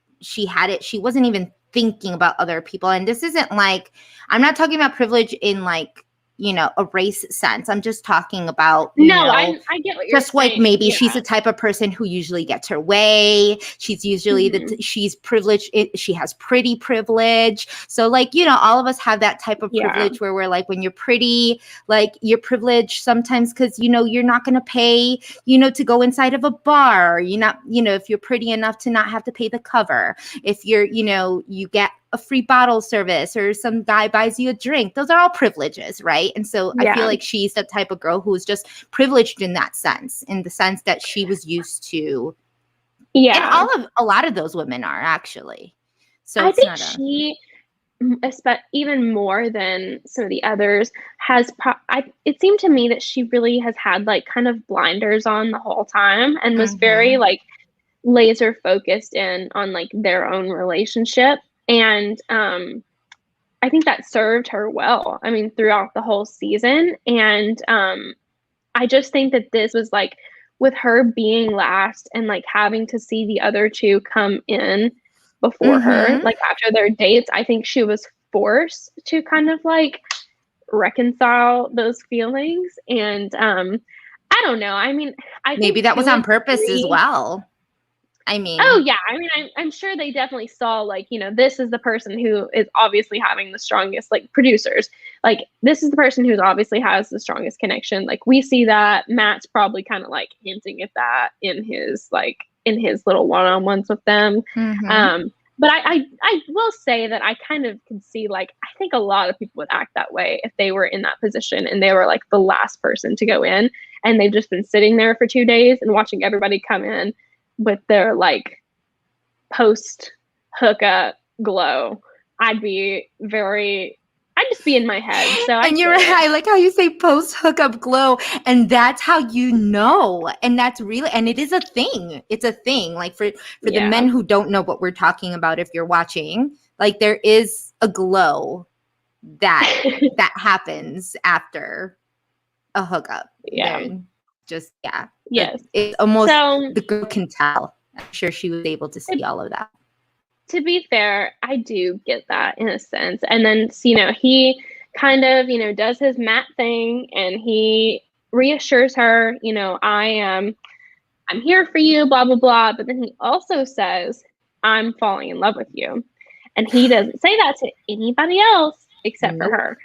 Speaker 1: had it. She wasn't even thinking about other people. And this isn't like, I'm not talking about privilege in like, a race sense. I'm just talking about,
Speaker 2: I get what you're
Speaker 1: just like
Speaker 2: saying.
Speaker 1: maybe
Speaker 2: Yeah.
Speaker 1: she's the type of person who usually gets her way. She's usually she's privileged. She has pretty privilege. So like, all of us have that type of privilege where we're like, when you're pretty, like you're privileged sometimes because, you're not going to pay, to go inside of a bar. You're not, if you're pretty enough to not have to pay the cover. If you're, you get a free bottle service or some guy buys you a drink. Those are all privileges, right? And so I feel like she's the type of girl who is just privileged in that sense, in the sense that she was used to. Yeah. And a lot of those women are actually. So
Speaker 2: I think she, even more than some of the others, has it seemed to me that she really has had like kind of blinders on the whole time and was very like laser focused in on like their own relationship. And I think that served her well. I mean, throughout the whole season. And I just think that this was like, with her being last and like having to see the other two come in before her, like after their dates, I think she was forced to kind of like reconcile those feelings. And I don't know. I mean, I
Speaker 1: maybe
Speaker 2: think
Speaker 1: that was on purpose as well. I mean,
Speaker 2: oh yeah, I mean, I'm sure they definitely saw like, this is the person who is obviously having the strongest, like producers, like this is the person who's obviously has the strongest connection. Like we see that Matt's probably kind of like hinting at that in his little one-on-ones with them. But I will say that I kind of can see, like, I think a lot of people would act that way if they were in that position and they were like the last person to go in and they've just been sitting there for 2 days and watching everybody come in with their like post hookup glow. I'd just be in my head. So
Speaker 1: I like how you say post hookup glow, and that's how and that's really, and it is a thing. It's a thing. Like for the men who don't know what we're talking about, if you're watching, like there is a glow that happens after a hookup. They're just
Speaker 2: yes.
Speaker 1: It's almost the girl can tell. I'm sure she was able to see all of that.
Speaker 2: To be fair, I do get that in a sense. And then, he kind of, does his Matt thing and he reassures her, I'm here for you, blah, blah, blah. But then he also says, I'm falling in love with you. And he doesn't say that to anybody else except for her.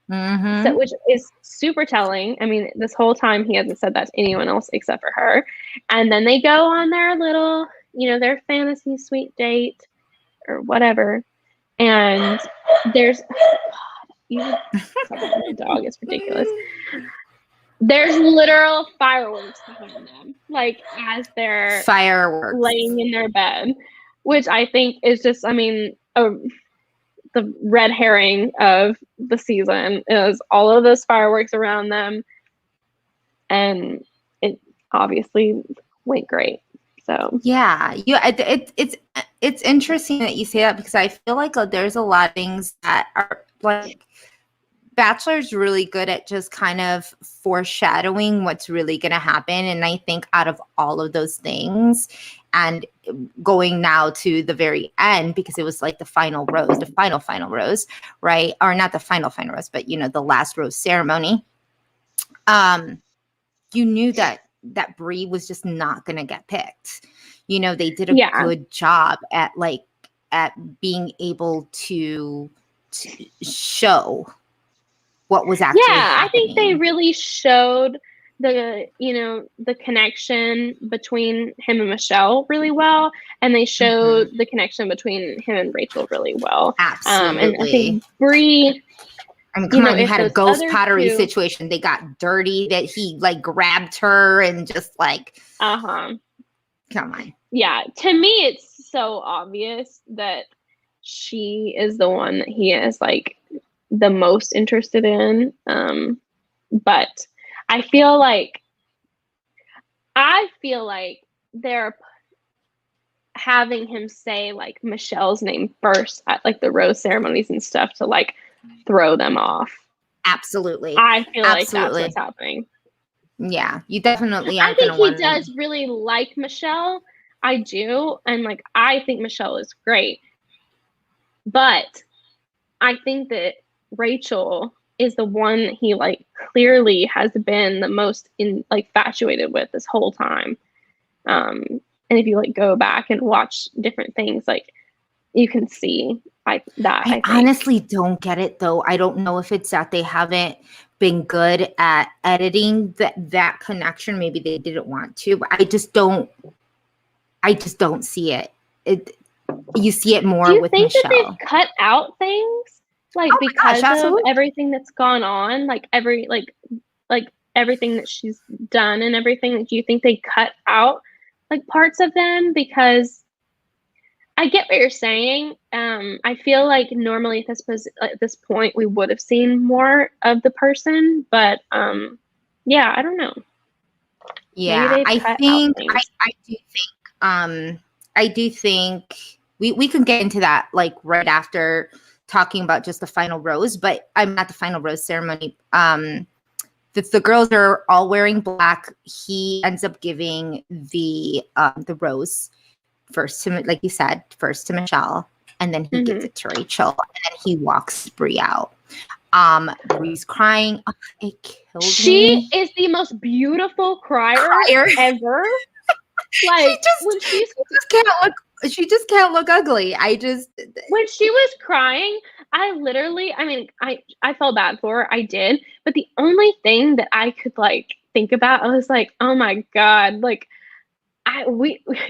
Speaker 2: So, which is super telling. I mean, this whole time he hasn't said that to anyone else except for her. And then they go on their little, their fantasy suite date or whatever. And there's, my dog is ridiculous. There's literal fireworks behind them, like as they're
Speaker 1: Fireworks.
Speaker 2: laying in their bed, which I think is just, I mean, the red herring of the season is all of those fireworks around them, and it obviously went great. So
Speaker 1: Yeah, it's interesting that you say that because I feel like there's a lot of things that are like Bachelor's really good at just kind of foreshadowing what's really going to happen. And I think out of all of those things and going now to the very end, because it was like the final rose, the final rose, right? Or not the final rose, but the last rose ceremony. You knew that Brie was just not going to get picked. They did a good job at being able to show what was actually happening.
Speaker 2: I think they really showed the connection between him and Michelle really well, and they showed the connection between him and Rachel really well.
Speaker 1: Absolutely.
Speaker 2: And I think Brie,
Speaker 1: I mean, come on, you had a ghost pottery situation. They got dirty, that he grabbed her and just come on.
Speaker 2: Yeah, to me it's so obvious that she is the one that he is the most interested in. But I feel like they're having him say Michelle's name first at the rose ceremonies and stuff to throw them off.
Speaker 1: Absolutely.
Speaker 2: I feel like that's what's happening.
Speaker 1: Yeah, you definitely aren't
Speaker 2: going to want. I think he does really like Michelle. I do, and I think Michelle is great. But I think that Rachel is the one he clearly has been the most infatuated with this whole time. And if you go back and watch different things, you can see that.
Speaker 1: I honestly don't get it though. I don't know if it's that they haven't been good at editing that connection. Maybe they didn't want to, but I just don't see it. You see it more with Michelle.
Speaker 2: Do you think that they've cut out things because of everything that's gone on, everything that she's done and everything? Do you think they cut out parts of them? Because I get what you're saying. I feel like normally at this point we would have seen more of the person, but yeah, I don't know.
Speaker 1: Yeah, I do think we can get into that right after talking about just the final rose, but I'm not the final rose ceremony. The girls are all wearing black. He ends up giving the rose first to, like you said, first to Michelle, and then he gives it to Rachel, and then he walks Brie out. Brie's crying. Oh, it killed me.
Speaker 2: She is the most beautiful crier ever.
Speaker 1: She just can't look ugly.
Speaker 2: When she was crying, I felt bad for her. I did, but the only thing that I could think about, I was oh my God,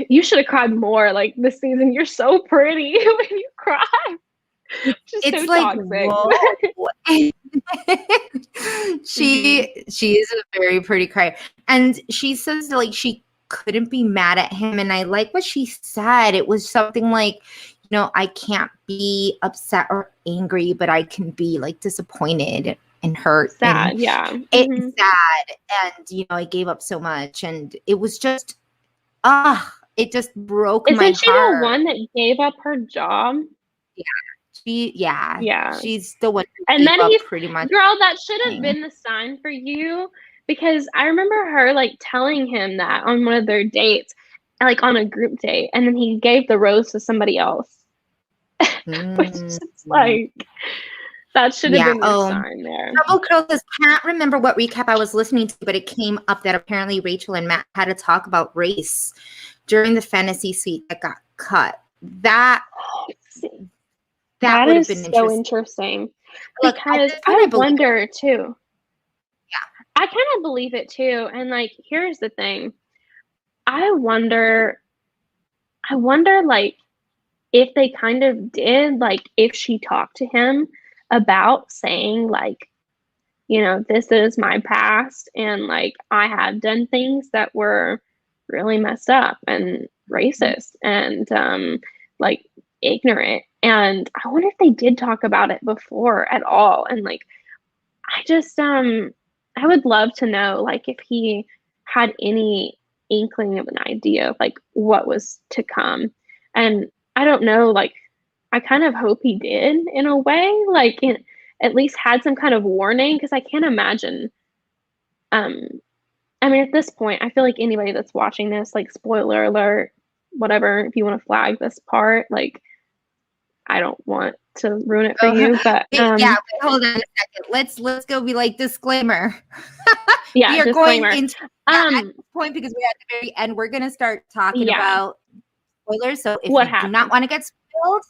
Speaker 2: you should have cried more this season. You're so pretty when you cry. It's
Speaker 1: so toxic. She is a very pretty crier, and she says she couldn't be mad at him, and I like what she said. It was something I can't be upset or angry, but I can be disappointed and hurt,
Speaker 2: sad.
Speaker 1: And
Speaker 2: yeah,
Speaker 1: it's sad, and I gave up so much, and it was just it just broke my heart.
Speaker 2: Isn't she the one that gave up her job?
Speaker 1: Yeah. She's the one who
Speaker 2: and then he's
Speaker 1: pretty much.
Speaker 2: Girl, that should have been the sign for you, because I remember her telling him that on one of their dates, on a group date, and then he gave the rose to somebody else. Which is that should have been your sign there.
Speaker 1: Trouble Curl says, can't remember what recap I was listening to, but it came up that apparently Rachel and Matt had to talk about race during the fantasy suite that got cut. That would have been
Speaker 2: so interesting. Because I wonder too.
Speaker 1: Yeah.
Speaker 2: I kind of believe it too. And here's the thing. I wonder if they kind of did, if she talked to him about saying you know, this is my past, and like I have done things that were really messed up and racist and like ignorant. And I wonder if they did talk about it before at all. And like I just I would love to know like if he had any inkling of an idea of like what was to come. And I don't know, like I kind of hope he did in a way, like at least had some kind of warning, because I can't imagine um I mean, at this point, I feel like anybody that's watching this, like, spoiler alert, whatever, if you want to flag this part, like, I don't want to ruin it for
Speaker 1: Oh,
Speaker 2: you, but
Speaker 1: yeah, wait, hold on a second. Let's go be like disclaimer.
Speaker 2: yeah,
Speaker 1: We are
Speaker 2: disclaimer.
Speaker 1: going into at this point because we're at the very end. We're gonna start talking
Speaker 2: Yeah,
Speaker 1: about spoilers. So if
Speaker 2: what
Speaker 1: you do not
Speaker 2: happened?
Speaker 1: want to get spoiled,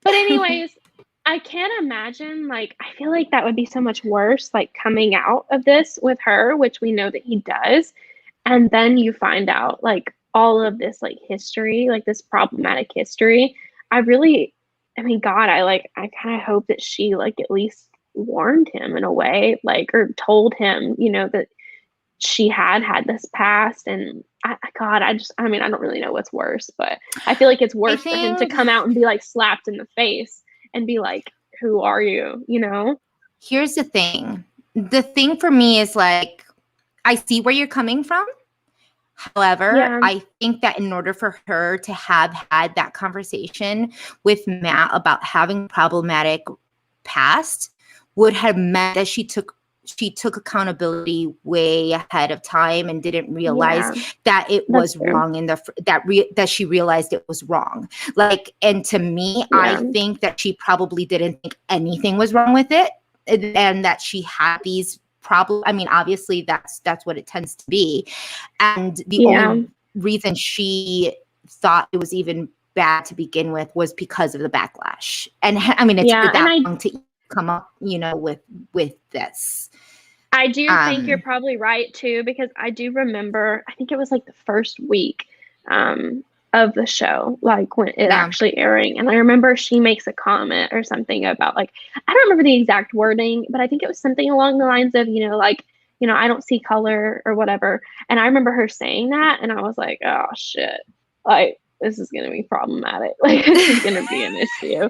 Speaker 2: But anyways, I can't imagine, like, I feel like that would be so much worse, like, coming out of this with her, which we know that he does, and then you find out, like, all of this, like, history, like, this problematic history. I really I mean, God, I kinda hope that she, like, at least warned him in a way, like, or told him, you know, that she had this past. And God, I mean, I don't really know what's worse, but I feel like it's
Speaker 1: I
Speaker 2: worse for him to
Speaker 1: think
Speaker 2: come out and be like slapped in the face and be like, "Who are you?" You know?
Speaker 1: here's the thing. The thing for me is like I see where you're coming from. However,
Speaker 2: Yeah,
Speaker 1: I think that in order for her to have had that conversation with Matt about having problematic past would have meant that she took accountability way ahead of time and didn't realize
Speaker 2: yeah,
Speaker 1: that it
Speaker 2: that's
Speaker 1: was
Speaker 2: true.
Speaker 1: wrong that she realized it was wrong. Like, and to me, I
Speaker 2: Yeah,
Speaker 1: think that she probably didn't think anything was wrong with it, and that she had these problems. I mean, obviously that's what it tends to be. And the
Speaker 2: yeah,
Speaker 1: only reason she thought it was even bad to begin with was because of the backlash. And I mean, it took her
Speaker 2: yeah. And
Speaker 1: that long to come up, with this.
Speaker 2: I do think you're
Speaker 1: Um,
Speaker 2: probably right too, because I do remember, I think it was like the first week um, of the show, like when it
Speaker 1: yeah,
Speaker 2: actually airing. And I remember she makes a comment or something about like, I don't remember the exact wording, but I think it was something along the lines of, you know, like, you know, I don't see color or whatever. And I remember her saying that, and I was like, oh shit, like this is going to be problematic. Like, this is going to be an issue.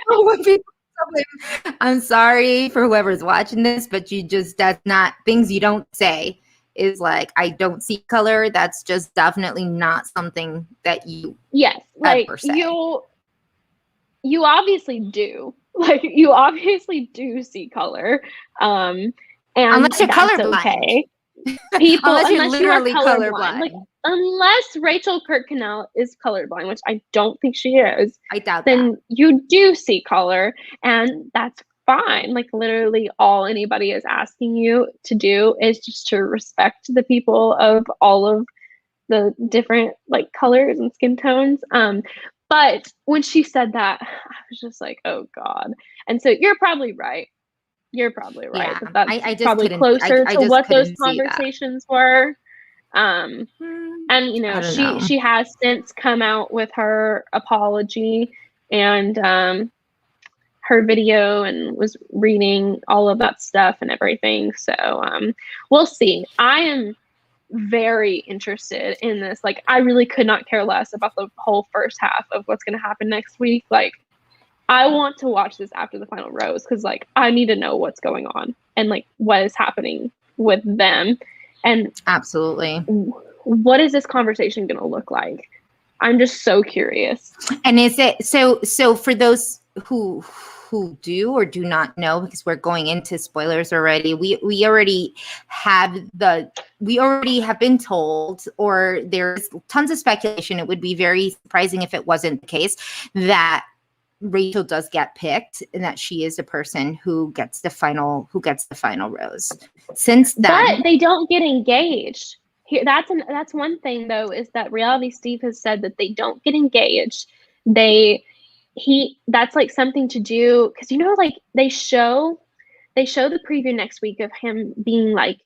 Speaker 1: When people tell him, I'm sorry for whoever's watching this, but that's not things you don't say. Is like, I don't see color. That's just definitely not something that you
Speaker 2: Yes, like
Speaker 1: ever say.
Speaker 2: you obviously do. Like you obviously do see color. And
Speaker 1: Unless you're
Speaker 2: that's
Speaker 1: colorblind.
Speaker 2: okay. People,
Speaker 1: Unless you're
Speaker 2: unless you are
Speaker 1: literally
Speaker 2: colorblind, like
Speaker 1: colorblind.
Speaker 2: unless Rachel Kirkconnell is colorblind, which I don't think she is,
Speaker 1: I doubt that.
Speaker 2: then you do see color, and that's fine. Like literally all anybody is asking you to do is just to respect the people of all of the different like colors and skin tones. But when she said that, I was just like, oh God. And so you're probably right. You're probably right
Speaker 1: Yeah,
Speaker 2: that that's
Speaker 1: I just
Speaker 2: probably
Speaker 1: couldn't.
Speaker 2: closer
Speaker 1: I
Speaker 2: to
Speaker 1: just
Speaker 2: what those
Speaker 1: couldn't see that.
Speaker 2: conversations were. Um, and you
Speaker 1: I
Speaker 2: know,
Speaker 1: don't
Speaker 2: she
Speaker 1: know.
Speaker 2: she has since come out with her apology and her video, and was reading all of that stuff and everything. So we'll see. I am very interested in this. Like, I really could not care less about the whole first half of what's going to happen next week. Like, I want to watch this after the final rose, because, like, I need to know what's going on and, like, what is happening with them. And
Speaker 1: Absolutely.
Speaker 2: what is this conversation going to look like? I'm just so curious.
Speaker 1: And is it so for those who do or do not know, because we're going into spoilers already, we already have been told, or there's tons of speculation. It would be very surprising if it wasn't the case that Rachel does get picked and that she is the person who gets the final rose. Since then,
Speaker 2: But they don't get engaged. Here, that's one thing though, is that Reality Steve has said that they don't get engaged. That's like something to do, because you know, like they show the preview next week of him being like,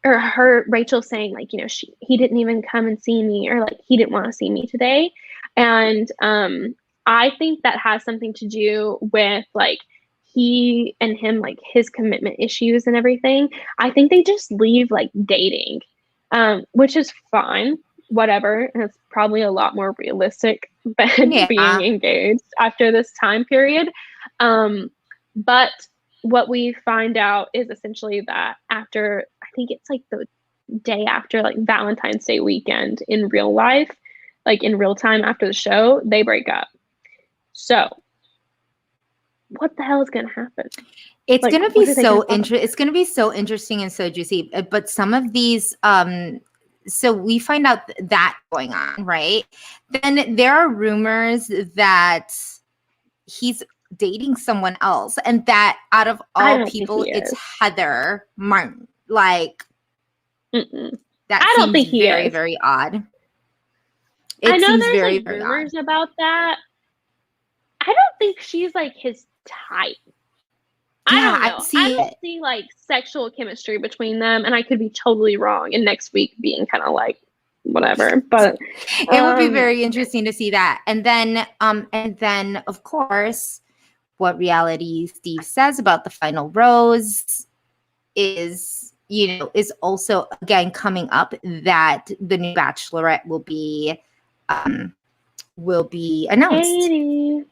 Speaker 2: or her, Rachel saying like, you know, he didn't even come and see me, or like he didn't want to see me today. And I think that has something to do with like he and him, like his commitment issues and everything, I think they just leave like dating, which is fine, whatever. And it's probably a lot more realistic than being
Speaker 1: Yeah.
Speaker 2: engaged after this time period. But what we find out is essentially that after, I think it's like the day after like Valentine's Day weekend in real life, like in real time after the show, they break up. So what the hell is going to happen?
Speaker 1: It's
Speaker 2: Like,
Speaker 1: gonna
Speaker 2: what
Speaker 1: be
Speaker 2: are they
Speaker 1: so
Speaker 2: gonna talk about?
Speaker 1: it's gonna be so interesting and so juicy. But some of these, so we find out that going on, right? Then there are rumors that he's dating someone else, and that out of
Speaker 2: I
Speaker 1: all
Speaker 2: don't think
Speaker 1: people,
Speaker 2: he
Speaker 1: it's
Speaker 2: is.
Speaker 1: Heather Martin. Like,
Speaker 2: Mm-mm.
Speaker 1: that
Speaker 2: I don't
Speaker 1: seems
Speaker 2: think he
Speaker 1: very,
Speaker 2: is.
Speaker 1: very odd.
Speaker 2: I
Speaker 1: It
Speaker 2: know
Speaker 1: seems
Speaker 2: there's
Speaker 1: very,
Speaker 2: like
Speaker 1: very odd.
Speaker 2: rumors about that. I don't think she's like his type. I
Speaker 1: Yeah,
Speaker 2: don't
Speaker 1: I
Speaker 2: know. I
Speaker 1: see
Speaker 2: don't
Speaker 1: it.
Speaker 2: see like sexual chemistry between them, and I could be totally wrong. And next week being kind of like whatever, but
Speaker 1: It would be very interesting to see that. And then of course, what reality Steve says about the final rose is, is also again coming up, that the new Bachelorette will be announced.
Speaker 2: Katie.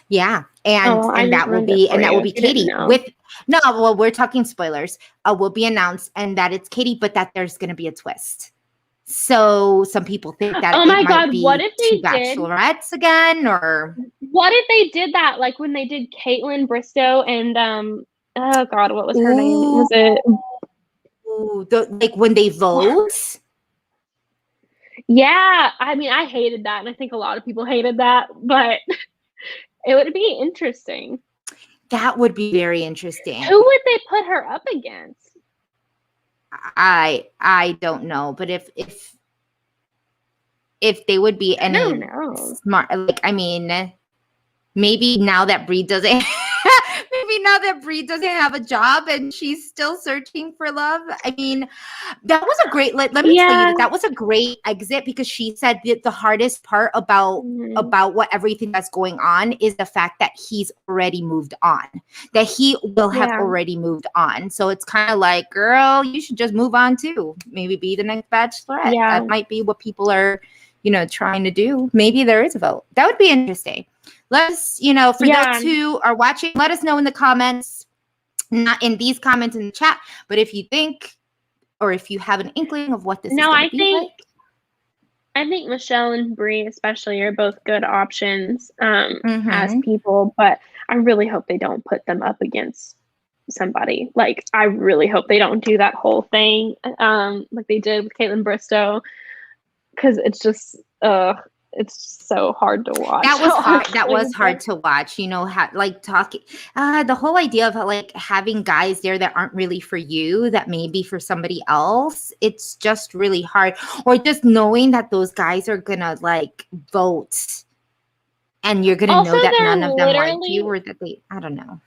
Speaker 1: Yeah, and
Speaker 2: Oh, I
Speaker 1: and
Speaker 2: just
Speaker 1: that will
Speaker 2: ruined it
Speaker 1: be
Speaker 2: for you if you didn't
Speaker 1: Katie
Speaker 2: know.
Speaker 1: with no. Well, we're talking spoilers. Will be announced, and that it's Katie, but that there's going to be a twist. So some people think that
Speaker 2: Oh
Speaker 1: it
Speaker 2: my
Speaker 1: might
Speaker 2: God, what
Speaker 1: be
Speaker 2: if
Speaker 1: two
Speaker 2: they did?
Speaker 1: bachelorettes again, or
Speaker 2: What if they did that? Like when they did Caitlin Bristow and oh God, what was her name?
Speaker 1: ooh,
Speaker 2: Was it?
Speaker 1: like when they vote.
Speaker 2: Yeah, I mean, I hated that, and I think a lot of people hated that, but it would be interesting.
Speaker 1: That would be very interesting.
Speaker 2: Who would they put her up against?
Speaker 1: I don't know, but if they would be
Speaker 2: I don't
Speaker 1: any
Speaker 2: know.
Speaker 1: smart, like, I mean, maybe now that Bree doesn't have a job and she's still searching for love. I mean, that was a great, let me tell you
Speaker 2: Yeah.
Speaker 1: that was a great exit, because she said that the hardest part about
Speaker 2: Mhm.
Speaker 1: what everything that's going on is the fact that he's already moved on, that he will have
Speaker 2: Yeah.
Speaker 1: already moved on. So it's kind of like, girl, you should just move on too. Maybe be the next Bachelorette.
Speaker 2: Yeah.
Speaker 1: That might be what people are, trying to do. Maybe there is a vote. That would be interesting. Let us, for
Speaker 2: Yeah.
Speaker 1: those who are watching, let us know in the comments, not in these comments in the chat, but if you think, or if you have an inkling of what this is
Speaker 2: No,
Speaker 1: going
Speaker 2: I
Speaker 1: to be like.
Speaker 2: think Michelle and Brie especially are both good options as
Speaker 1: Mhm.
Speaker 2: people, but I really hope they don't put them up against somebody. Like, I really hope they don't do that whole thing like they did with Caitlin Bristow, because it's so hard to watch.
Speaker 1: That was hard. That
Speaker 2: honestly,
Speaker 1: was hard to watch. Like talking, the whole idea of like having guys there that aren't really for you, that may be for somebody else. It's just really hard. Or just knowing that those guys are gonna like vote, and you're gonna
Speaker 2: Also,
Speaker 1: know that
Speaker 2: they're
Speaker 1: none of them like you,
Speaker 2: literally
Speaker 1: or that they, I don't know.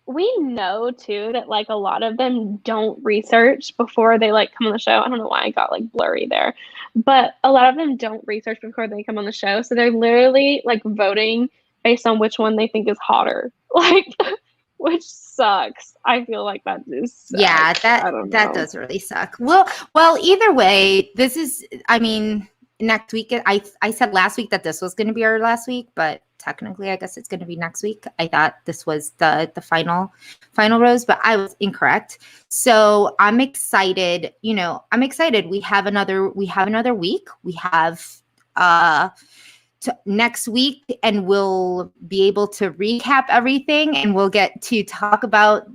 Speaker 2: we know too that like a lot of them don't research before they like come on the show. I don't know why I got like blurry there, but a lot of them don't research before they come on the show, so they're literally like voting based on which one they think is hotter, like, which sucks. I feel like that just
Speaker 1: Yeah,
Speaker 2: sucks. I don't
Speaker 1: that
Speaker 2: know.
Speaker 1: does really suck. Well, either way, this is, I mean, next week. I said last week that this was going to be our last week, but technically, I guess it's going to be next week. I thought this was the final rose, but I was incorrect. So I'm excited. I'm excited. We have another week. We have next week, and we'll be able to recap everything, and we'll get to talk about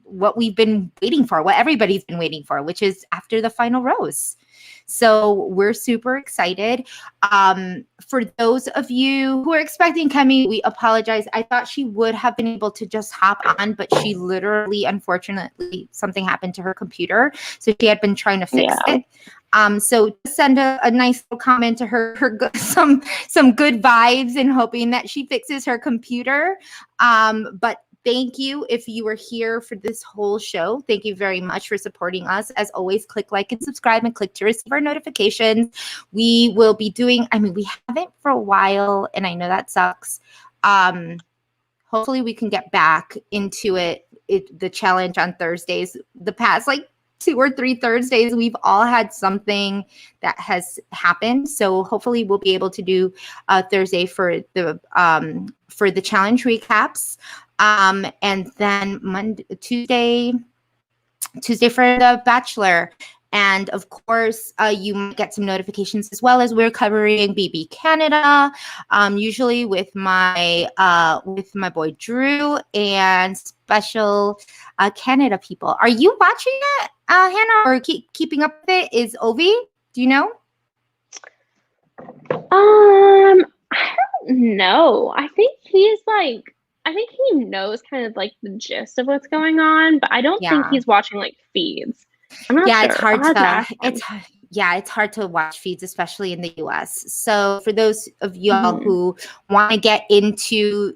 Speaker 1: what we've been waiting for, what everybody's been waiting for, which is after the final rose. So we're super excited. For those of you who are expecting Kemi, we apologize. I thought she would have been able to just hop on, but she literally, unfortunately, something happened to her computer. So she had been trying to fix it. So send a nice little comment to her some good vibes, and hoping that she fixes her computer. But thank you if you were here for this whole show. Thank you very much for supporting us. As always, click like and subscribe, and click to receive our notifications. We will be doing, we haven't for a while, and I know that sucks. hopefully we can get back into the challenge on Thursdays. The past like 2 or 3 Thursdays, we've all had something that has happened. So hopefully we'll be able to do Thursday for the challenge recaps. And then Tuesday for the Bachelor. And of course, you might get some notifications as well as we're covering BB Canada, usually with my boy Drew and special Canada people. Are you watching it, Hannah, or keeping up with it? Is Ovi? Do you know?
Speaker 2: I don't know. I think he knows kind of like the gist of what's going on, but I don't think he's watching like feeds. I'm not sure.
Speaker 1: It's hard to watch feeds, especially in the US. So for those of y'all who want to get into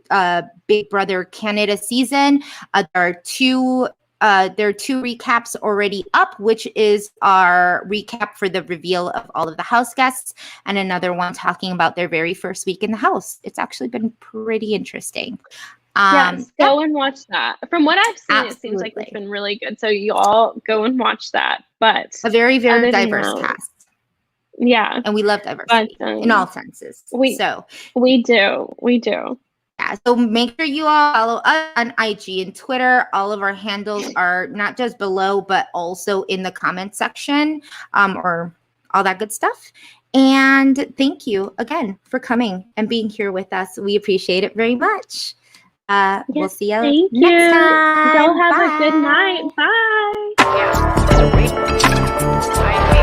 Speaker 1: Big Brother Canada season, there are two recaps already up, which is our recap for the reveal of all of the house guests, and another one talking about their very first week in the house. It's actually been pretty interesting.
Speaker 2: Yes, go and watch that. From what I've seen, It seems like it's been really good. So you all go and watch that. But
Speaker 1: a very, very diverse cast.
Speaker 2: Yeah.
Speaker 1: And we love diversity in all senses. We
Speaker 2: do.
Speaker 1: Yeah. So make sure you all follow us on IG and Twitter. All of our handles are not just below, but also in the comment section, or all that good stuff. And thank you again for coming and being here with us. We appreciate it very much. We'll see you next time.
Speaker 2: Y'all have a good night. Bye.